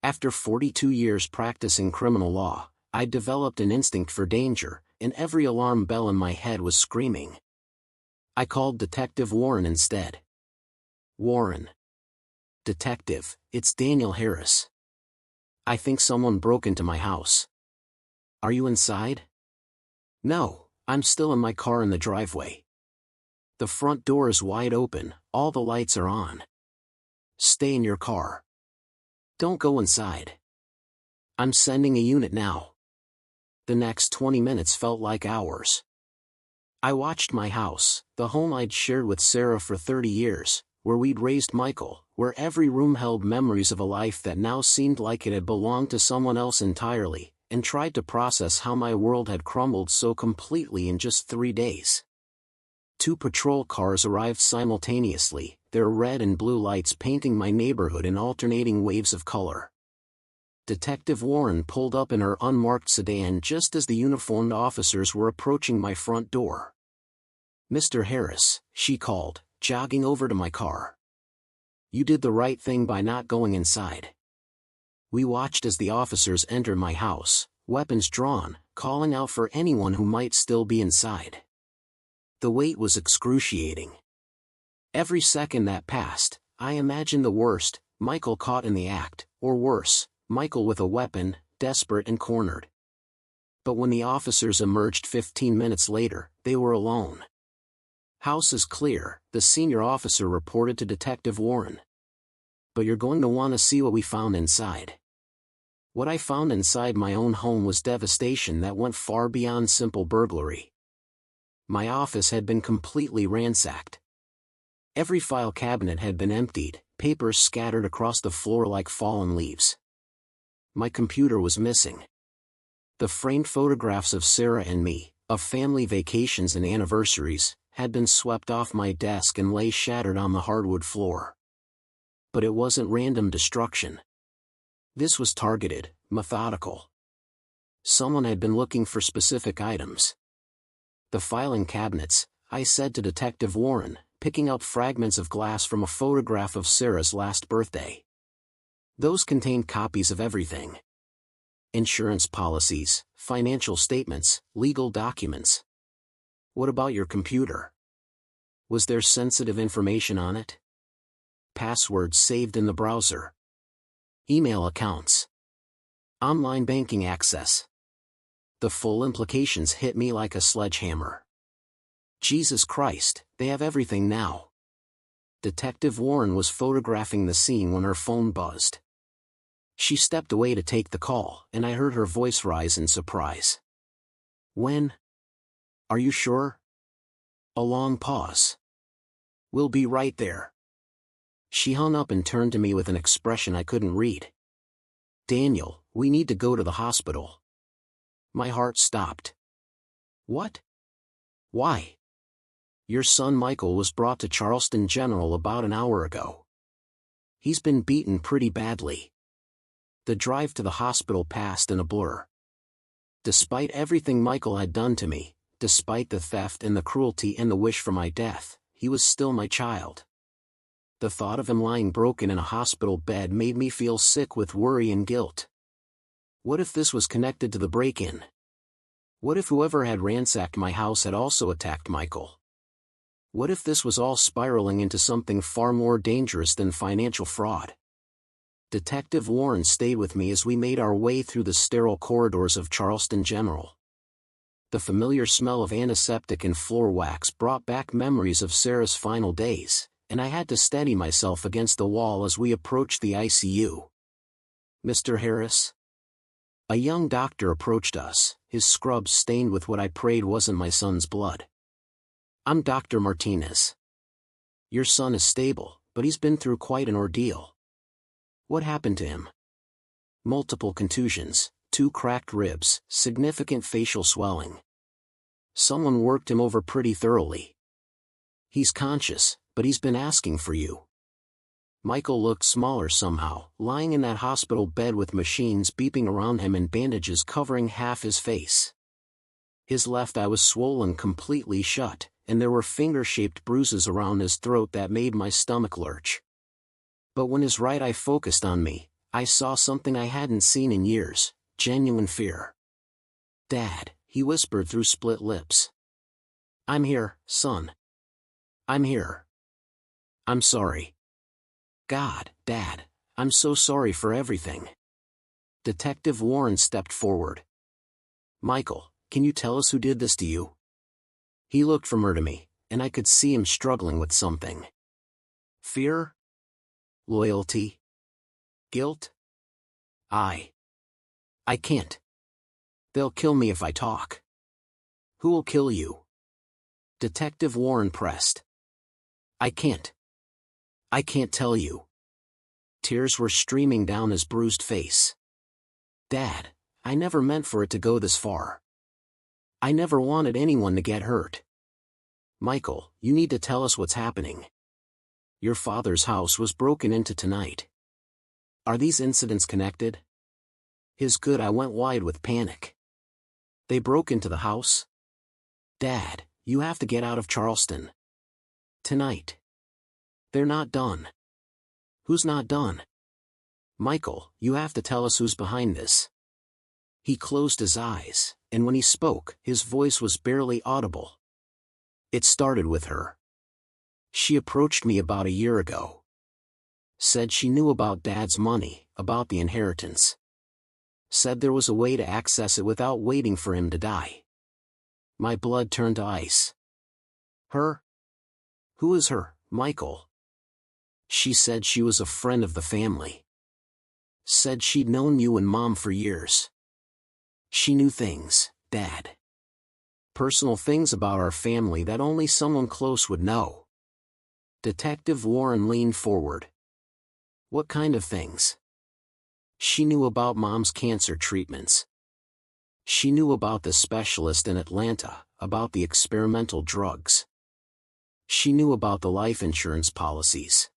After 42 years practicing criminal law, I'd developed an instinct for danger, and every alarm bell in my head was screaming. I called Detective Warren instead. "Warren. Detective, it's Daniel Harris. I think someone broke into my house. Are you inside?" "No, I'm still in my car in the driveway. The front door is wide open, all the lights are on. Stay in your car. Don't go inside. I'm sending a unit now." The next 20 minutes felt like hours. I watched my house, the home I'd shared with Sarah for 30 years, where we'd raised Michael, where every room held memories of a life that now seemed like it had belonged to someone else entirely, and tried to process how my world had crumbled so completely in just 3 days. 2 patrol cars arrived simultaneously, their red and blue lights painting my neighborhood in alternating waves of color. Detective Warren pulled up in her unmarked sedan just as the uniformed officers were approaching my front door. "Mr. Harris," she called, jogging over to my car. "You did the right thing by not going inside." We watched as the officers entered my house, weapons drawn, calling out for anyone who might still be inside. The wait was excruciating. Every second that passed, I imagined the worst: Michael caught in the act, or worse, Michael with a weapon, desperate and cornered. But when the officers emerged 15 minutes later, they were alone. "House is clear," the senior officer reported to Detective Warren. "But you're going to want to see what we found inside." What I found inside my own home was devastation that went far beyond simple burglary. My office had been completely ransacked. Every file cabinet had been emptied, papers scattered across the floor like fallen leaves. My computer was missing. The framed photographs of Sarah and me, of family vacations and anniversaries, had been swept off my desk and lay shattered on the hardwood floor. But it wasn't random destruction. This was targeted, methodical. Someone had been looking for specific items. "The filing cabinets," I said to Detective Warren, picking up fragments of glass from a photograph of Sarah's last birthday. "Those contained copies of everything. Insurance policies, financial statements, legal documents." "What about your computer? Was there sensitive information on it?" "Passwords saved in the browser. Email accounts. Online banking access." The full implications hit me like a sledgehammer. Jesus Christ, they have everything now. Detective Warren was photographing the scene when her phone buzzed. She stepped away to take the call, and I heard her voice rise in surprise. "When? Are you sure?" A long pause. "We'll be right there." She hung up and turned to me with an expression I couldn't read. "Daniel, we need to go to the hospital." My heart stopped. "What? Why?" "Your son Michael was brought to Charleston General about an hour ago. He's been beaten pretty badly." The drive to the hospital passed in a blur. Despite everything Michael had done to me, despite the theft and the cruelty and the wish for my death, he was still my child. The thought of him lying broken in a hospital bed made me feel sick with worry and guilt. What if this was connected to the break-in? What if whoever had ransacked my house had also attacked Michael? What if this was all spiraling into something far more dangerous than financial fraud? Detective Warren stayed with me as we made our way through the sterile corridors of Charleston General. The familiar smell of antiseptic and floor wax brought back memories of Sarah's final days, and I had to steady myself against the wall as we approached the ICU. "Mr. Harris?" A young doctor approached us, his scrubs stained with what I prayed wasn't my son's blood. "I'm Dr. Martinez. Your son is stable, but he's been through quite an ordeal." "What happened to him?" "Multiple contusions, 2 cracked ribs, significant facial swelling. Someone worked him over pretty thoroughly. He's conscious, but he's been asking for you." Michael looked smaller somehow, lying in that hospital bed with machines beeping around him and bandages covering half his face. His left eye was swollen completely shut, and there were finger-shaped bruises around his throat that made my stomach lurch. But when his right eye focused on me, I saw something I hadn't seen in years: genuine fear. "Dad," he whispered through split lips. "I'm here, son. I'm here. I'm sorry. God, Dad, I'm so sorry for everything." Detective Warren stepped forward. "Michael, can you tell us who did this to you?" He looked from her to me, and I could see him struggling with something. Fear? Loyalty? Guilt? I can't. They'll kill me if I talk." "Who'll kill you?" Detective Warren pressed. I can't tell you. Tears were streaming down his bruised face. Dad, I never meant for it to go this far. I never wanted anyone to get hurt. Michael, you need to tell us what's happening. Your father's house was broken into tonight. Are these incidents connected? I went wide with panic. They broke into the house? Dad, you have to get out of Charleston. Tonight. They're not done. Who's not done? Michael, you have to tell us who's behind this. He closed his eyes, and when he spoke, his voice was barely audible. It started with her. She approached me about a year ago. Said she knew about Dad's money, about the inheritance. Said there was a way to access it without waiting for him to die. My blood turned to ice. Her? Who is her, Michael? She said she was a friend of the family. Said she'd known you and Mom for years. She knew things, Dad. Personal things about our family that only someone close would know. Detective Warren leaned forward. What kind of things? She knew about Mom's cancer treatments. She knew about the specialist in Atlanta, about the experimental drugs. She knew about the life insurance policies.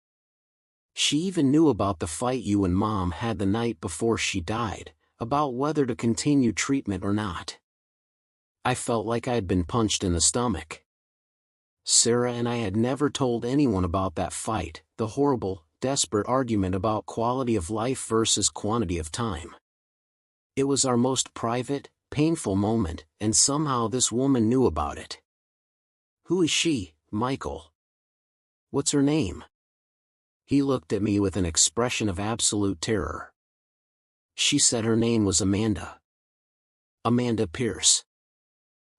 She even knew about the fight you and Mom had the night before she died, about whether to continue treatment or not. I felt like I had been punched in the stomach. Sarah and I had never told anyone about that fight, the horrible, desperate argument about quality of life versus quantity of time. It was our most private, painful moment, and somehow this woman knew about it. Who is she, Michael? What's her name? He looked at me with an expression of absolute terror. She said her name was Amanda. Amanda Pierce.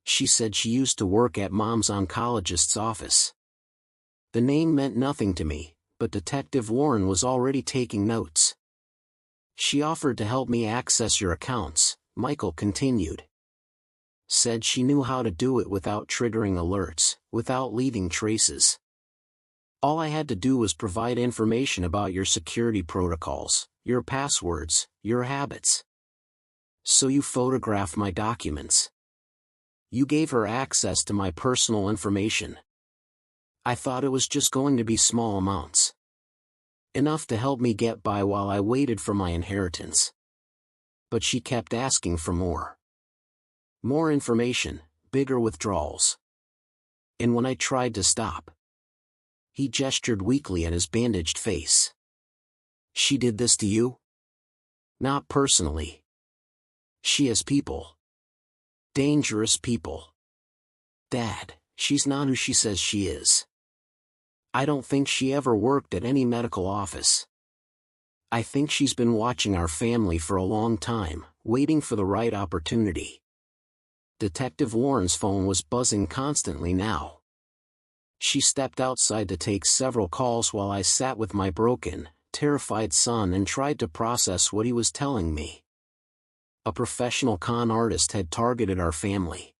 She said she used to work at Mom's oncologist's office. The name meant nothing to me, but Detective Warren was already taking notes. She offered to help me access your accounts, Michael continued. Said she knew how to do it without triggering alerts, without leaving traces. All I had to do was provide information about your security protocols, your passwords, your habits. So you photographed my documents. You gave her access to my personal information. I thought it was just going to be small amounts. Enough to help me get by while I waited for my inheritance. But she kept asking for more. More information, bigger withdrawals. And when I tried to stop, he gestured weakly at his bandaged face. She did this to you? Not personally. She has people. Dangerous people. Dad, she's not who she says she is. I don't think she ever worked at any medical office. I think she's been watching our family for a long time, waiting for the right opportunity. Detective Warren's phone was buzzing constantly now. She stepped outside to take several calls while I sat with my broken, terrified son and tried to process what he was telling me. A professional con artist had targeted our family.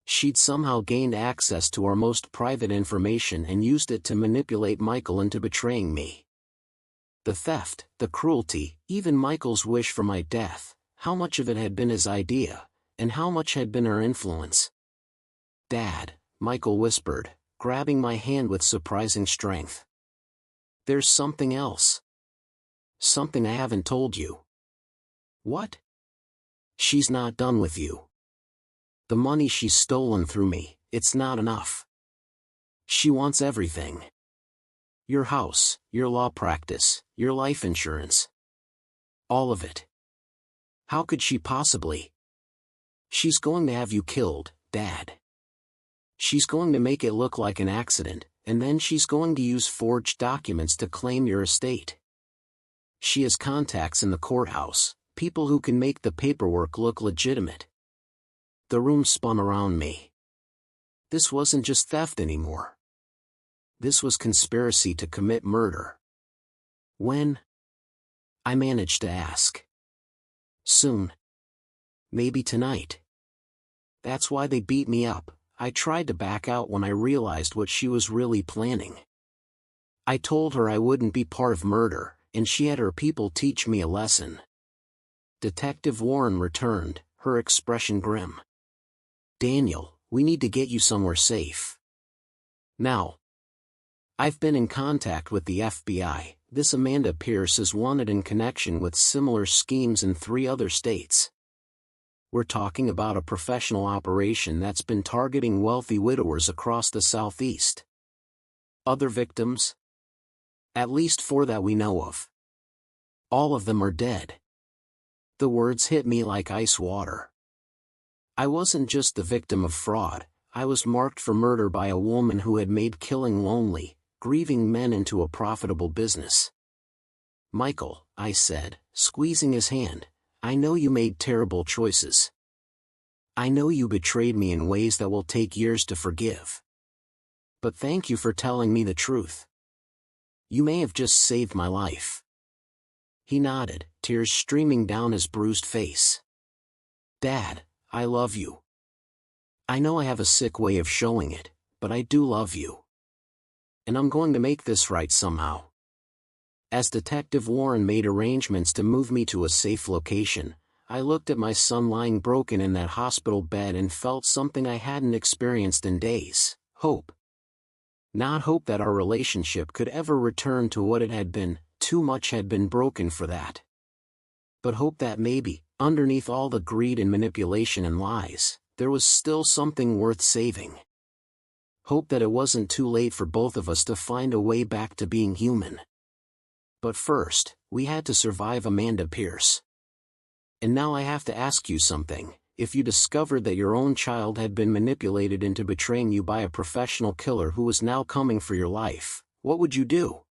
She'd somehow gained access to our most private information and used it to manipulate Michael into betraying me. The theft, the cruelty, even Michael's wish for my death, how much of it had been his idea, and how much had been her influence? Dad, Michael whispered, grabbing my hand with surprising strength. There's something else. Something I haven't told you. What? She's not done with you. The money she's stolen through me, it's not enough. She wants everything. Your house, your law practice, your life insurance. All of it. How could she possibly? She's going to have you killed, Dad. She's going to make it look like an accident, and then she's going to use forged documents to claim your estate. She has contacts in the courthouse, people who can make the paperwork look legitimate. The room spun around me. This wasn't just theft anymore. This was conspiracy to commit murder. When? I managed to ask. Soon. Maybe tonight. That's why they beat me up. I tried to back out when I realized what she was really planning. I told her I wouldn't be part of murder, and she had her people teach me a lesson. Detective Warren returned, her expression grim. Daniel, we need to get you somewhere safe. Now. I've been in contact with the FBI. This Amanda Pierce is wanted in connection with similar schemes in 3 other states. We're talking about a professional operation that's been targeting wealthy widowers across the Southeast. Other victims? At least 4 that we know of. All of them are dead. The words hit me like ice water. I wasn't just the victim of fraud, I was marked for murder by a woman who had made killing lonely, grieving men into a profitable business. Michael, I said, squeezing his hand, I know you made terrible choices. I know you betrayed me in ways that will take years to forgive. But thank you for telling me the truth. You may have just saved my life. He nodded, tears streaming down his bruised face. Dad, I love you. I know I have a sick way of showing it, but I do love you. And I'm going to make this right somehow. As Detective Warren made arrangements to move me to a safe location, I looked at my son lying broken in that hospital bed and felt something I hadn't experienced in days: hope. Not hope that our relationship could ever return to what it had been, too much had been broken for that. But hope that maybe, underneath all the greed and manipulation and lies, there was still something worth saving. Hope that it wasn't too late for both of us to find a way back to being human. But first, we had to survive Amanda Pierce. And now I have to ask you something. If you discovered that your own child had been manipulated into betraying you by a professional killer who was now coming for your life, what would you do?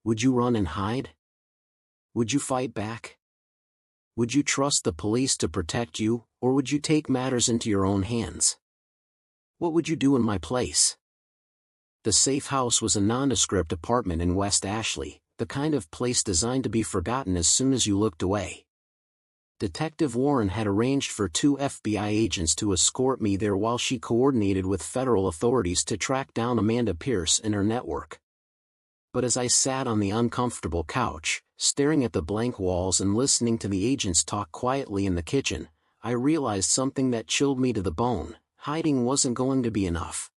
Would you run and hide? Would you fight back? Would you trust the police to protect you, or would you take matters into your own hands? What would you do in my place? The safe house was a nondescript apartment in West Ashley, the kind of place designed to be forgotten as soon as you looked away. Detective Warren had arranged for 2 FBI agents to escort me there while she coordinated with federal authorities to track down Amanda Pierce and her network. But as I sat on the uncomfortable couch, staring at the blank walls and listening to the agents talk quietly in the kitchen, I realized something that chilled me to the bone: hiding wasn't going to be enough.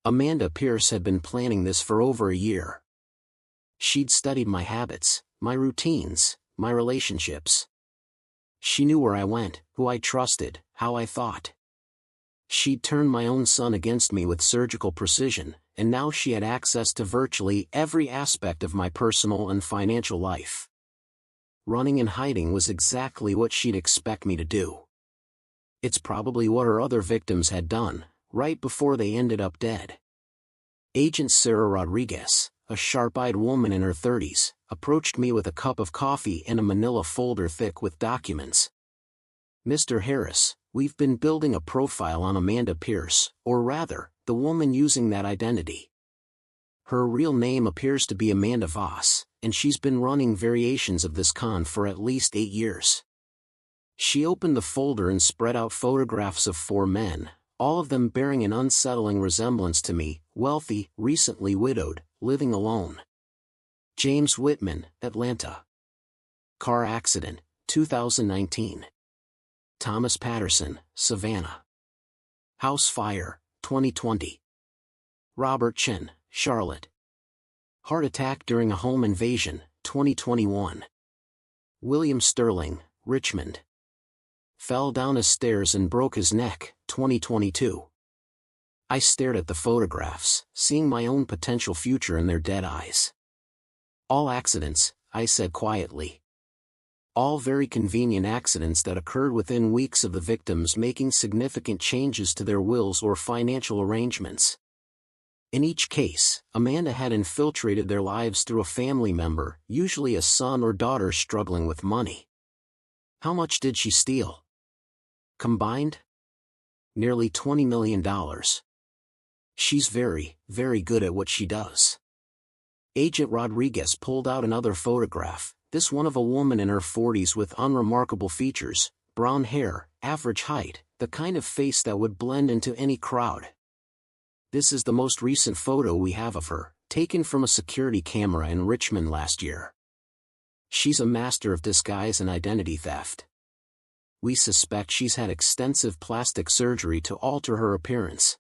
Amanda Pierce had been planning this for over a year. She'd studied my habits, my routines, my relationships. She knew where I went, who I trusted, how I thought. She'd turned my own son against me with surgical precision, and now she had access to virtually every aspect of my personal and financial life. Running and hiding was exactly what she'd expect me to do. It's probably what her other victims had done, right before they ended up dead. Agent Sarah Rodriguez, a sharp-eyed woman in her 30s, approached me with a cup of coffee and a manila folder thick with documents. Mr. Harris, we've been building a profile on Amanda Pierce, or rather, the woman using that identity. Her real name appears to be Amanda Voss, and she's been running variations of this con for at least 8 years. She opened the folder and spread out photographs of 4 men, all of them bearing an unsettling resemblance to me: wealthy, recently widowed, living alone. James Whitman, Atlanta. Car accident, 2019. Thomas Patterson, Savannah. House fire, 2020. Robert Chen, Charlotte. Heart attack during a home invasion, 2021. William Sterling, Richmond. Fell down his stairs and broke his neck, 2022. I stared at the photographs, seeing my own potential future in their dead eyes. All accidents, I said quietly. All very convenient accidents that occurred within weeks of the victims making significant changes to their wills or financial arrangements. In each case, Amanda had infiltrated their lives through a family member, usually a son or daughter struggling with money. How much did she steal? Combined? Nearly $20 million. She's very, very good at what she does. Agent Rodriguez pulled out another photograph, this one of a woman in her 40s with unremarkable features: brown hair, average height, the kind of face that would blend into any crowd. This is the most recent photo we have of her, taken from a security camera in Richmond last year. She's a master of disguise and identity theft. We suspect she's had extensive plastic surgery to alter her appearance.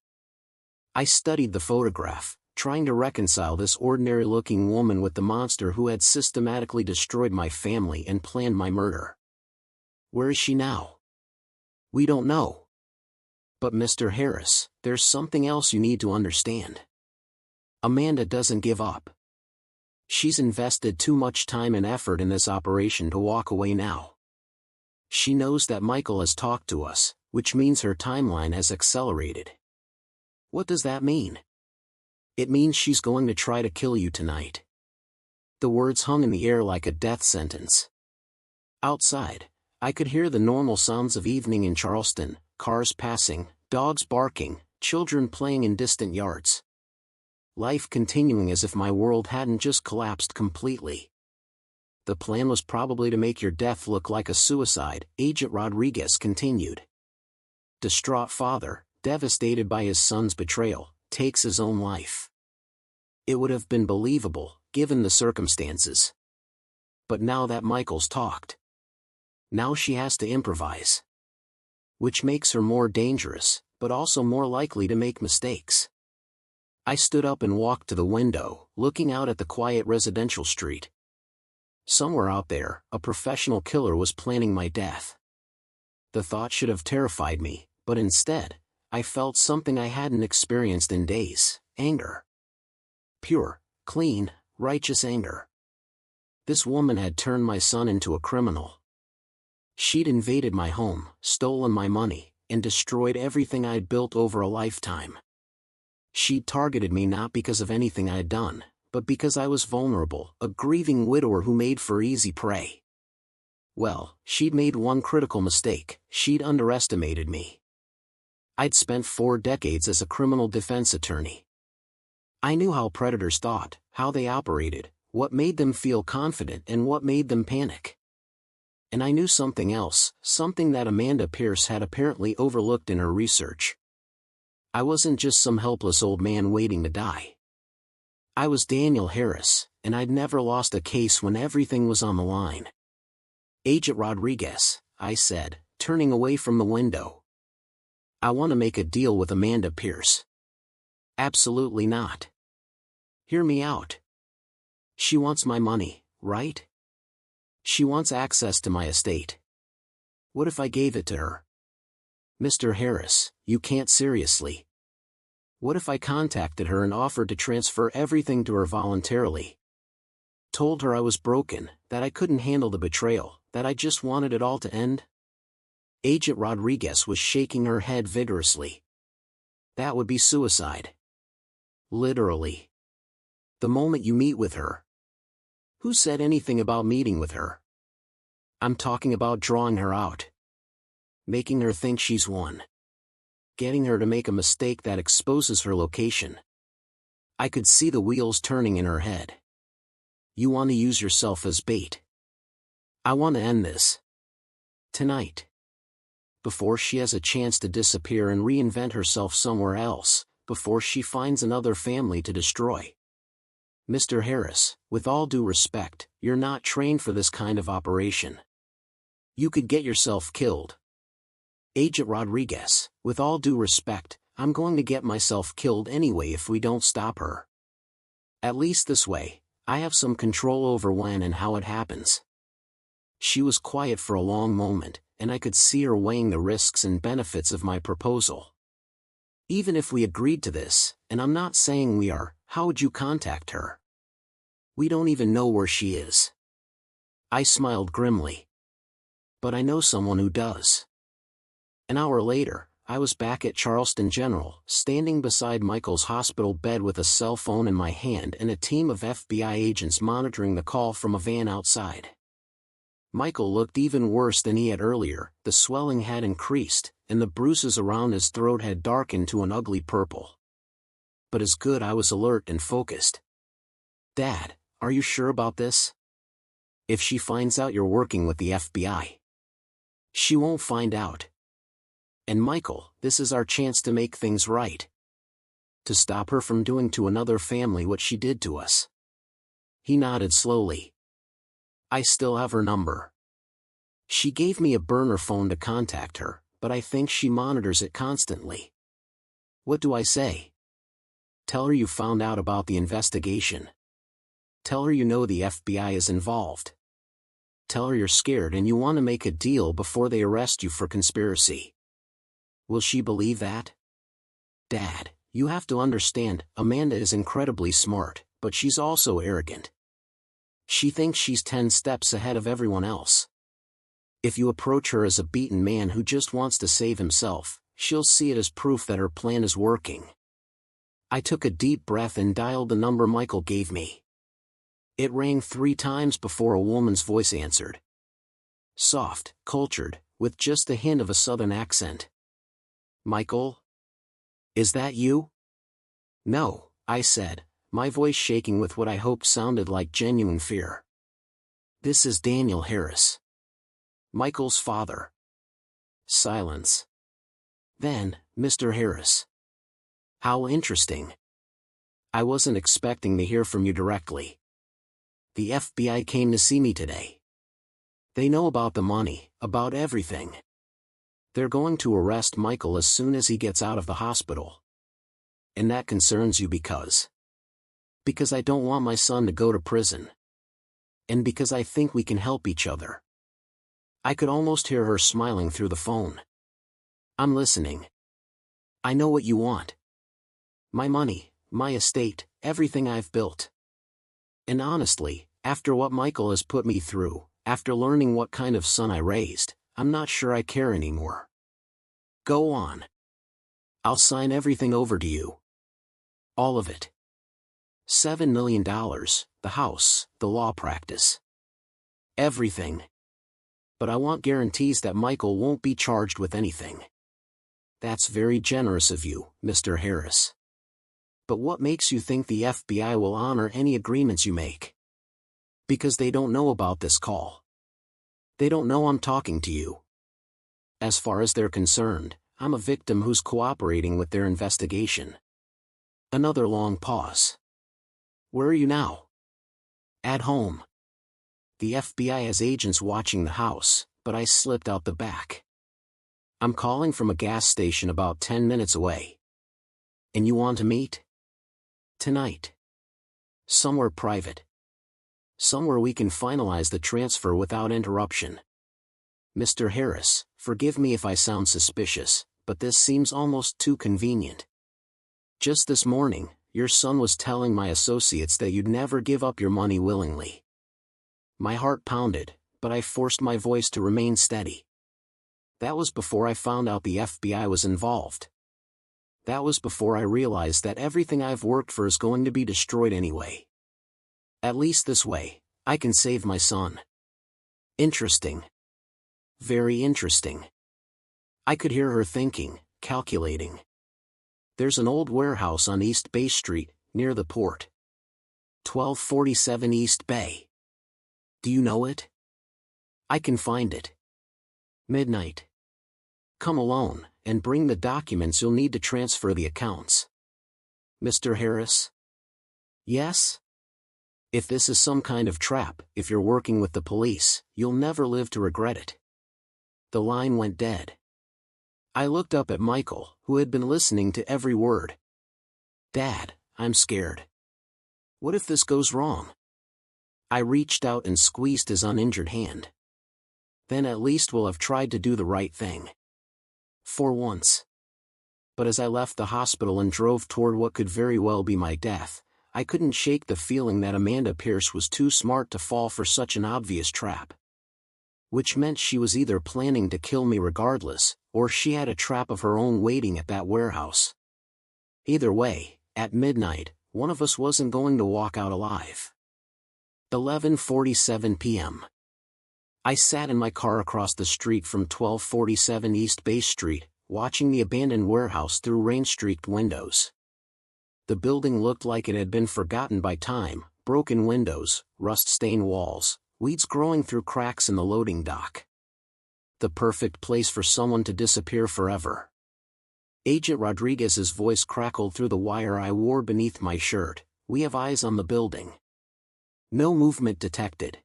I studied the photograph, trying to reconcile this ordinary-looking woman with the monster who had systematically destroyed my family and planned my murder. Where is she now? We don't know. But Mr. Harris, there's something else you need to understand. Amanda doesn't give up. She's invested too much time and effort in this operation to walk away now. She knows that Michael has talked to us, which means her timeline has accelerated. What does that mean? It means she's going to try to kill you tonight. The words hung in the air like a death sentence. Outside, I could hear the normal sounds of evening in Charleston, cars passing, dogs barking, children playing in distant yards. Life continuing as if my world hadn't just collapsed completely. The plan was probably to make your death look like a suicide, Agent Rodriguez continued. Distraught father, devastated by his son's betrayal, takes his own life. It would have been believable, given the circumstances. But now that Michael's talked, now she has to improvise. Which makes her more dangerous, but also more likely to make mistakes. I stood up and walked to the window, looking out at the quiet residential street. Somewhere out there, a professional killer was planning my death. The thought should have terrified me, but instead, I felt something I hadn't experienced in days: anger. Pure, clean, righteous anger. This woman had turned my son into a criminal. She'd invaded my home, stolen my money, and destroyed everything I'd built over a lifetime. She'd targeted me not because of anything I'd done, but because I was vulnerable, a grieving widower who made for easy prey. Well, she'd made one critical mistake: she'd underestimated me. I'd spent 4 decades as a criminal defense attorney. I knew how predators thought, how they operated, what made them feel confident and what made them panic. And I knew something else, something that Amanda Pierce had apparently overlooked in her research. I wasn't just some helpless old man waiting to die. I was Daniel Harris, and I'd never lost a case when everything was on the line. Agent Rodriguez, I said, turning away from the window. I want to make a deal with Amanda Pierce. Absolutely not. Hear me out. She wants my money, right? She wants access to my estate. What if I gave it to her? Mr. Harris, you can't seriously. What if I contacted her and offered to transfer everything to her voluntarily? Told her I was broken, that I couldn't handle the betrayal, that I just wanted it all to end? Agent Rodriguez was shaking her head vigorously. That would be suicide. Literally. The moment you meet with her. Who said anything about meeting with her? I'm talking about drawing her out. Making her think she's won. Getting her to make a mistake that exposes her location. I could see the wheels turning in her head. You want to use yourself as bait. I want to end this. Tonight. Before she has a chance to disappear and reinvent herself somewhere else, before she finds another family to destroy. Mr. Harris, with all due respect, you're not trained for this kind of operation. You could get yourself killed. Agent Rodriguez, with all due respect, I'm going to get myself killed anyway if we don't stop her. At least this way, I have some control over when and how it happens. She was quiet for a long moment, and I could see her weighing the risks and benefits of my proposal. Even if we agreed to this, and I'm not saying we are, how would you contact her? We don't even know where she is. I smiled grimly. But I know someone who does. An hour later, I was back at Charleston General, standing beside Michael's hospital bed with a cell phone in my hand and a team of FBI agents monitoring the call from a van outside. Michael looked even worse than he had earlier. The swelling had increased, and the bruises around his throat had darkened to an ugly purple. But as good, I was alert and focused. Dad, are you sure about this? If she finds out you're working with the FBI. She won't find out. And Michael, this is our chance to make things right. To stop her from doing to another family what she did to us." He nodded slowly. "I still have her number. She gave me a burner phone to contact her, but I think she monitors it constantly." "What do I say?" "Tell her you found out about the investigation. Tell her you know the FBI is involved. Tell her you're scared and you want to make a deal before they arrest you for conspiracy." "Will she believe that?" "Dad, you have to understand, Amanda is incredibly smart, but she's also arrogant. She thinks she's 10 steps ahead of everyone else. If you approach her as a beaten man who just wants to save himself, she'll see it as proof that her plan is working." I took a deep breath and dialed the number Michael gave me. It rang 3 times before a woman's voice answered. Soft, cultured, with just a hint of a southern accent. "Michael? Is that you?" "No," I said, my voice shaking with what I hoped sounded like genuine fear. "This is Daniel Harris. Michael's father." Silence. Then, "Mr. Harris. How interesting. I wasn't expecting to hear from you directly. The FBI came to see me today. They know about the money, about everything. They're going to arrest Michael as soon as he gets out of the hospital. And that concerns you because I don't want my son to go to prison. And because I think we can help each other." I could almost hear her smiling through the phone. "I'm listening. I know what you want. My money, my estate, everything I've built. And honestly, after what Michael has put me through, after learning what kind of son I raised, I'm not sure I care anymore. Go on. I'll sign everything over to you. All of it. $7 million, the house, the law practice. Everything. But I want guarantees that Michael won't be charged with anything." "That's very generous of you, Mr. Harris. But what makes you think the FBI will honor any agreements you make?" "Because they don't know about this call. They don't know I'm talking to you. As far as they're concerned, I'm a victim who's cooperating with their investigation." Another long pause. "Where are you now?" "At home. The FBI has agents watching the house, but I slipped out the back. I'm calling from a gas station about 10 minutes away." "And you want to meet?" "Tonight. Somewhere private. Somewhere we can finalize the transfer without interruption." "Mr. Harris, forgive me if I sound suspicious, but this seems almost too convenient. Just this morning, your son was telling my associates that you'd never give up your money willingly." My heart pounded, but I forced my voice to remain steady. That was before I found out the FBI was involved. That was before I realized that everything I've worked for is going to be destroyed anyway. At least this way, I can save my son. Interesting. Very interesting. I could hear her thinking, calculating. There's an old warehouse on East Bay Street, near the port. 1247 East Bay. Do you know it? I can find it. Midnight. Come alone, and bring the documents you'll need to transfer the accounts. Mr. Harris? Yes? If this is some kind of trap, if you're working with the police, you'll never live to regret it. The line went dead. I looked up at Michael, who had been listening to every word. Dad, I'm scared. What if this goes wrong? I reached out and squeezed his uninjured hand. Then at least we'll have tried to do the right thing. For once. But as I left the hospital and drove toward what could very well be my death, I couldn't shake the feeling that Amanda Pierce was too smart to fall for such an obvious trap. Which meant she was either planning to kill me regardless, or she had a trap of her own waiting at that warehouse. Either way, at midnight, one of us wasn't going to walk out alive. 11:47 p.m. I sat in my car across the street from 1247 East Bay Street, watching the abandoned warehouse through rain-streaked windows. The building looked like it had been forgotten by time, broken windows, rust-stained walls, weeds growing through cracks in the loading dock. The perfect place for someone to disappear forever. Agent Rodriguez's voice crackled through the wire I wore beneath my shirt. We have eyes on the building. No movement detected.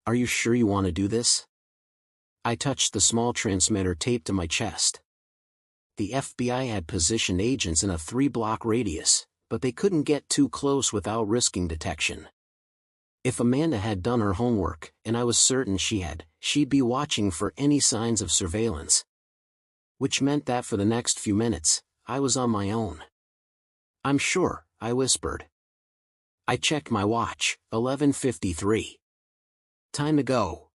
Are you sure you want to do this? I touched the small transmitter taped to my chest. The FBI had positioned agents in a 3-block radius, but they couldn't get too close without risking detection. If Amanda had done her homework, and I was certain she had, she'd be watching for any signs of surveillance. Which meant that for the next few minutes, I was on my own. I'm sure, I whispered. I checked my watch, 11:53. Time to go.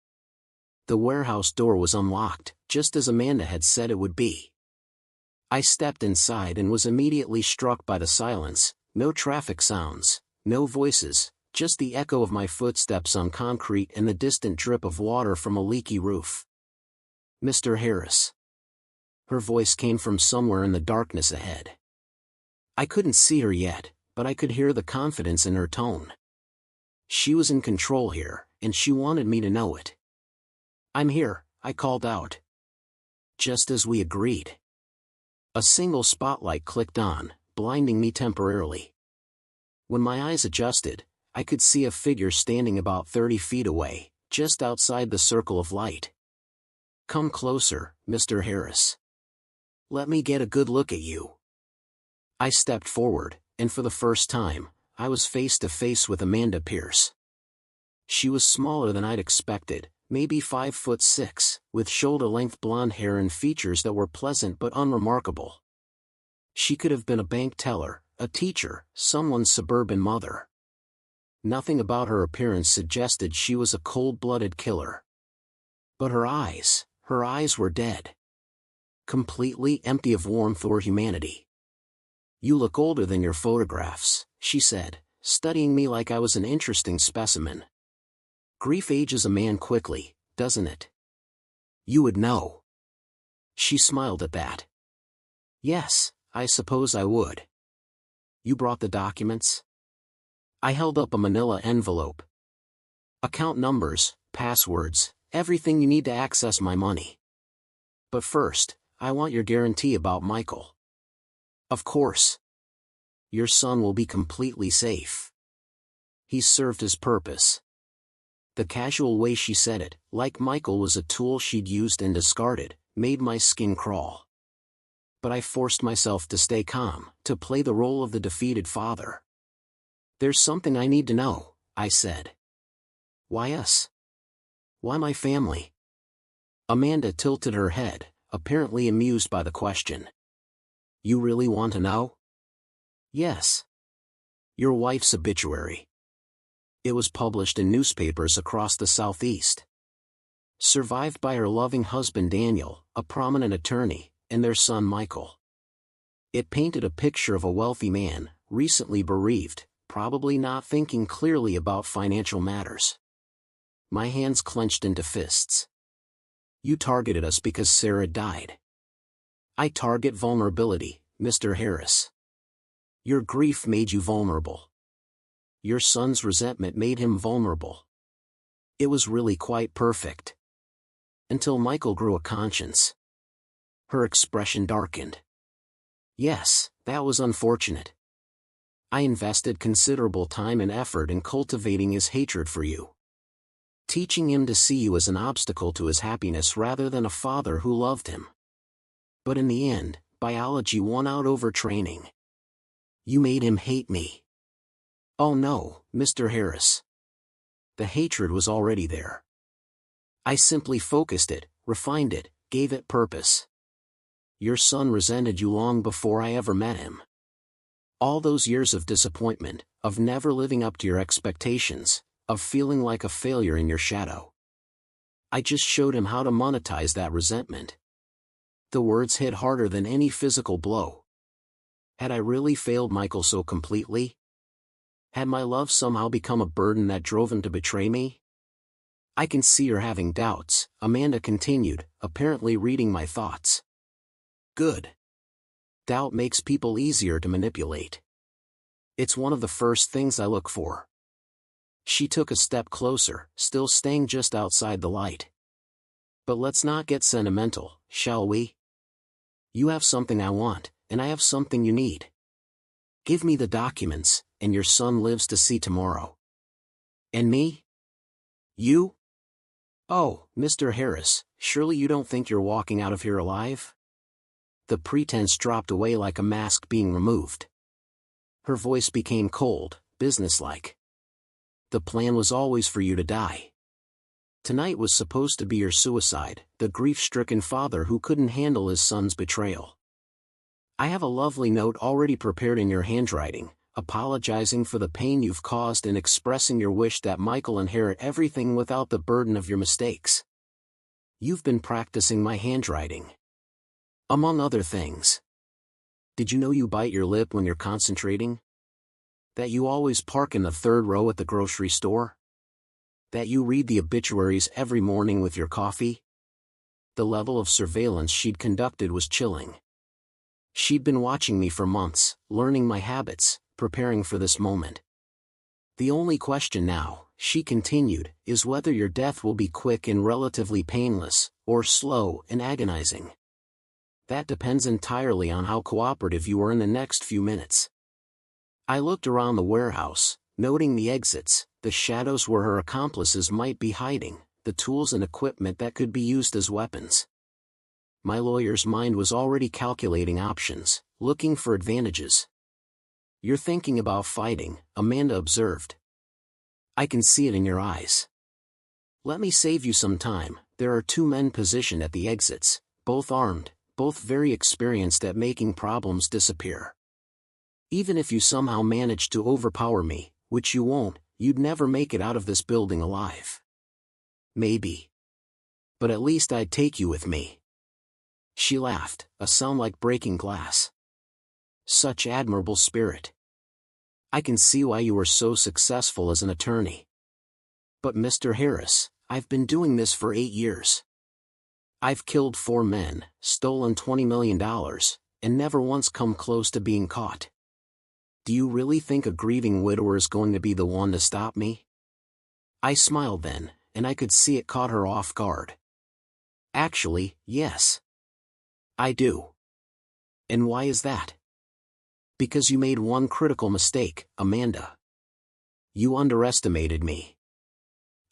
The warehouse door was unlocked, just as Amanda had said it would be. I stepped inside and was immediately struck by the silence. No traffic sounds, no voices, just the echo of my footsteps on concrete and the distant drip of water from a leaky roof. Mr. Harris. Her voice came from somewhere in the darkness ahead. I couldn't see her yet, but I could hear the confidence in her tone. She was in control here, and she wanted me to know it. I'm here, I called out. Just as we agreed. A single spotlight clicked on, blinding me temporarily. When my eyes adjusted, I could see a figure standing about 30 feet away, just outside the circle of light. Come closer, Mr. Harris. Let me get a good look at you. I stepped forward, and for the first time, I was face to face with Amanda Pierce. She was smaller than I'd expected, maybe 5'6", with shoulder-length blonde hair and features that were pleasant but unremarkable. She could have been a bank teller, a teacher, someone's suburban mother. Nothing about her appearance suggested she was a cold-blooded killer. But her eyes were dead. Completely empty of warmth or humanity. You look older than your photographs, she said, studying me like I was an interesting specimen. Grief ages a man quickly, doesn't it? You would know. She smiled at that. Yes, I suppose I would. You brought the documents? I held up a manila envelope. Account numbers, passwords, everything you need to access my money. But first, I want your guarantee about Michael. Of course. Your son will be completely safe. He's served his purpose. The casual way she said it, like Michael was a tool she'd used and discarded, made my skin crawl. But I forced myself to stay calm, to play the role of the defeated father. There's something I need to know, I said. Why us? Why my family? Amanda tilted her head, apparently amused by the question. You really want to know? Yes. Your wife's obituary. It was published in newspapers across the Southeast. Survived by her loving husband Daniel, a prominent attorney, and their son Michael. It painted a picture of a wealthy man, recently bereaved, probably not thinking clearly about financial matters. My hands clenched into fists. You targeted us because Sarah died. I target vulnerability, Mr. Harris. Your grief made you vulnerable. Your son's resentment made him vulnerable. It was really quite perfect. Until Michael grew a conscience. Her expression darkened. Yes, that was unfortunate. I invested considerable time and effort in cultivating his hatred for you. Teaching him to see you as an obstacle to his happiness rather than a father who loved him. But in the end, biology won out over training. You made him hate me. Oh no, Mr. Harris. The hatred was already there. I simply focused it, refined it, gave it purpose. Your son resented you long before I ever met him. All those years of disappointment, of never living up to your expectations, of feeling like a failure in your shadow. I just showed him how to monetize that resentment. The words hit harder than any physical blow. Had I really failed Michael so completely? Had my love somehow become a burden that drove him to betray me? I can see you're having doubts, Amanda continued, apparently reading my thoughts. Good. Doubt makes people easier to manipulate. It's one of the first things I look for. She took a step closer, still staying just outside the light. But let's not get sentimental, shall we? You have something I want, and I have something you need. Give me the documents, and your son lives to see tomorrow. And me? You? Oh, Mr. Harris, surely you don't think you're walking out of here alive? The pretense dropped away like a mask being removed. Her voice became cold, businesslike. The plan was always for you to die. Tonight was supposed to be your suicide, the grief-stricken father who couldn't handle his son's betrayal. I have a lovely note already prepared in your handwriting, apologizing for the pain you've caused and expressing your wish that Michael inherit everything without the burden of your mistakes. You've been practicing my handwriting. Among other things. Did you know you bite your lip when you're concentrating? That you always park in the third row at the grocery store? That you read the obituaries every morning with your coffee? The level of surveillance she'd conducted was chilling. She'd been watching me for months, learning my habits, preparing for this moment. The only question now, she continued, is whether your death will be quick and relatively painless, or slow and agonizing. That depends entirely on how cooperative you are in the next few minutes. I looked around the warehouse, noting the exits, the shadows where her accomplices might be hiding, the tools and equipment that could be used as weapons. My lawyer's mind was already calculating options, looking for advantages. You're thinking about fighting, Amanda observed. I can see it in your eyes. Let me save you some time. There are 2 men positioned at the exits, both armed, both very experienced at making problems disappear. Even if you somehow manage to overpower me, which you won't, you'd never make it out of this building alive. Maybe. But at least I'd take you with me. She laughed, a sound like breaking glass. Such admirable spirit. I can see why you were so successful as an attorney. But Mr. Harris, I've been doing this for 8 years. I've killed 4 men, stolen $20 million, and never once come close to being caught. Do you really think a grieving widower is going to be the one to stop me? I smiled then, and I could see it caught her off guard. Actually, yes. I do. And why is that? Because you made one critical mistake, Amanda. You underestimated me.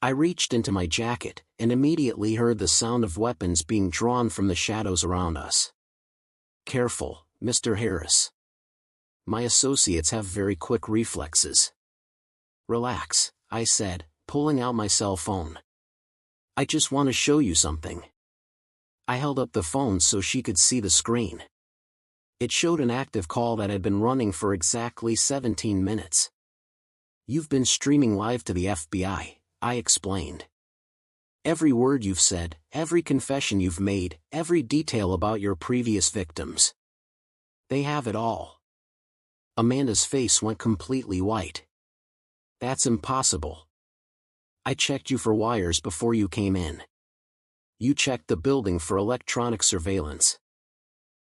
I reached into my jacket, and immediately heard the sound of weapons being drawn from the shadows around us. Careful, Mr. Harris. My associates have very quick reflexes. Relax, I said, pulling out my cell phone. I just want to show you something. I held up the phone so she could see the screen. It showed an active call that had been running for exactly 17 minutes. You've been streaming live to the FBI, I explained. Every word you've said, every confession you've made, every detail about your previous victims. They have it all. Amanda's face went completely white. That's impossible. I checked you for wires before you came in. You checked the building for electronic surveillance.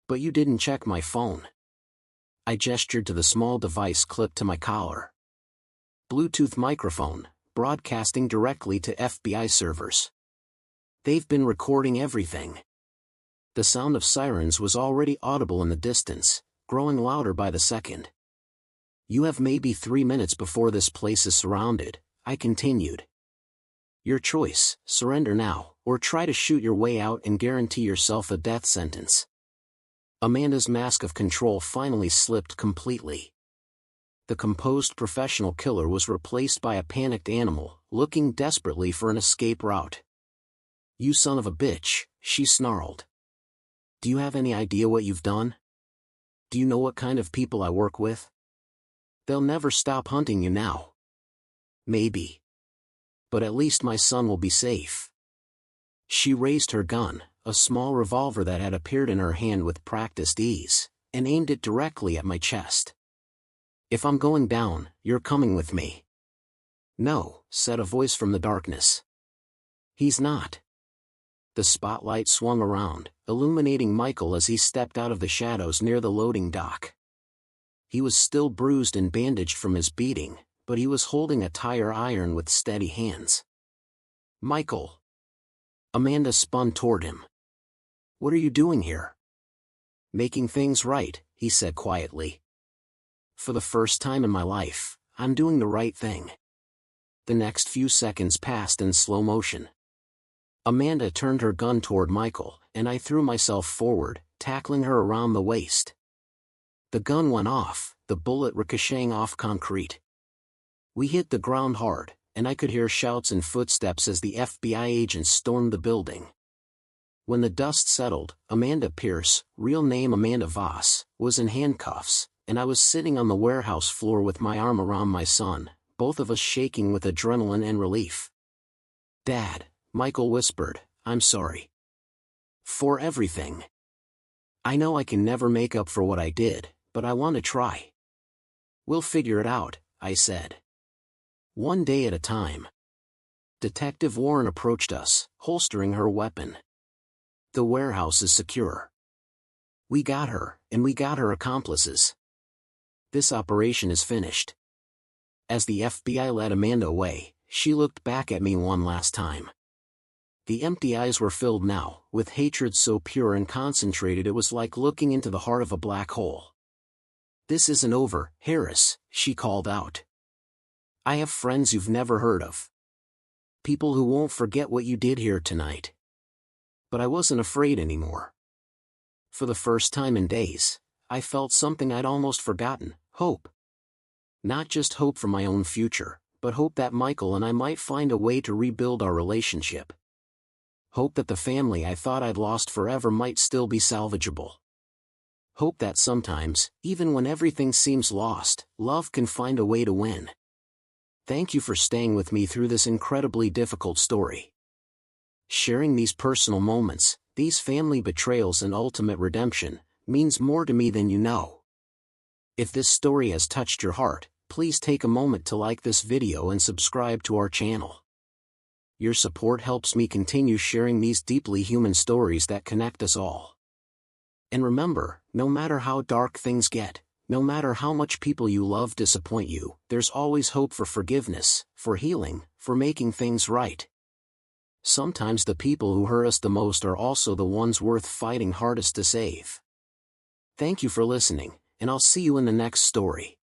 But you didn't check my phone. I gestured to the small device clipped to my collar. Bluetooth microphone, broadcasting directly to FBI servers. They've been recording everything. The sound of sirens was already audible in the distance, growing louder by the second. You have maybe 3 minutes before this place is surrounded, I continued. Your choice, surrender now, or try to shoot your way out and guarantee yourself a death sentence. Amanda's mask of control finally slipped completely. The composed professional killer was replaced by a panicked animal, looking desperately for an escape route. You son of a bitch, she snarled. Do you have any idea what you've done? Do you know what kind of people I work with? They'll never stop hunting you now. Maybe. But at least my son will be safe. She raised her gun, a small revolver that had appeared in her hand with practiced ease, and aimed it directly at my chest. If I'm going down, you're coming with me. No, said a voice from the darkness. He's not. The spotlight swung around, illuminating Michael as he stepped out of the shadows near the loading dock. He was still bruised and bandaged from his beating, but he was holding a tire iron with steady hands. Michael. Amanda spun toward him. "What are you doing here?" "Making things right," he said quietly. "For the first time in my life, I'm doing the right thing." The next few seconds passed in slow motion. Amanda turned her gun toward Michael, and I threw myself forward, tackling her around the waist. The gun went off, the bullet ricocheting off concrete. We hit the ground hard, and I could hear shouts and footsteps as the FBI agents stormed the building. When the dust settled, Amanda Pierce, real name Amanda Voss, was in handcuffs, and I was sitting on the warehouse floor with my arm around my son, both of us shaking with adrenaline and relief. "Dad," Michael whispered, "I'm sorry. For everything. I know I can never make up for what I did, but I want to try." "We'll figure it out," I said. "One day at a time." Detective Warren approached us, holstering her weapon. "The warehouse is secure. We got her, and we got her accomplices. This operation is finished." As the FBI led Amanda away, she looked back at me one last time. The empty eyes were filled now, with hatred so pure and concentrated it was like looking into the heart of a black hole. "This isn't over, Harris," she called out. "I have friends you've never heard of. People who won't forget what you did here tonight." But I wasn't afraid anymore. For the first time in days, I felt something I'd almost forgotten: hope. Not just hope for my own future, but hope that Michael and I might find a way to rebuild our relationship. Hope that the family I thought I'd lost forever might still be salvageable. Hope that sometimes, even when everything seems lost, love can find a way to win. Thank you for staying with me through this incredibly difficult story. Sharing these personal moments, these family betrayals and ultimate redemption, means more to me than you know. If this story has touched your heart, please take a moment to like this video and subscribe to our channel. Your support helps me continue sharing these deeply human stories that connect us all. And remember, no matter how dark things get, no matter how much people you love disappoint you, there's always hope for forgiveness, for healing, for making things right. Sometimes the people who hurt us the most are also the ones worth fighting hardest to save. Thank you for listening, and I'll see you in the next story.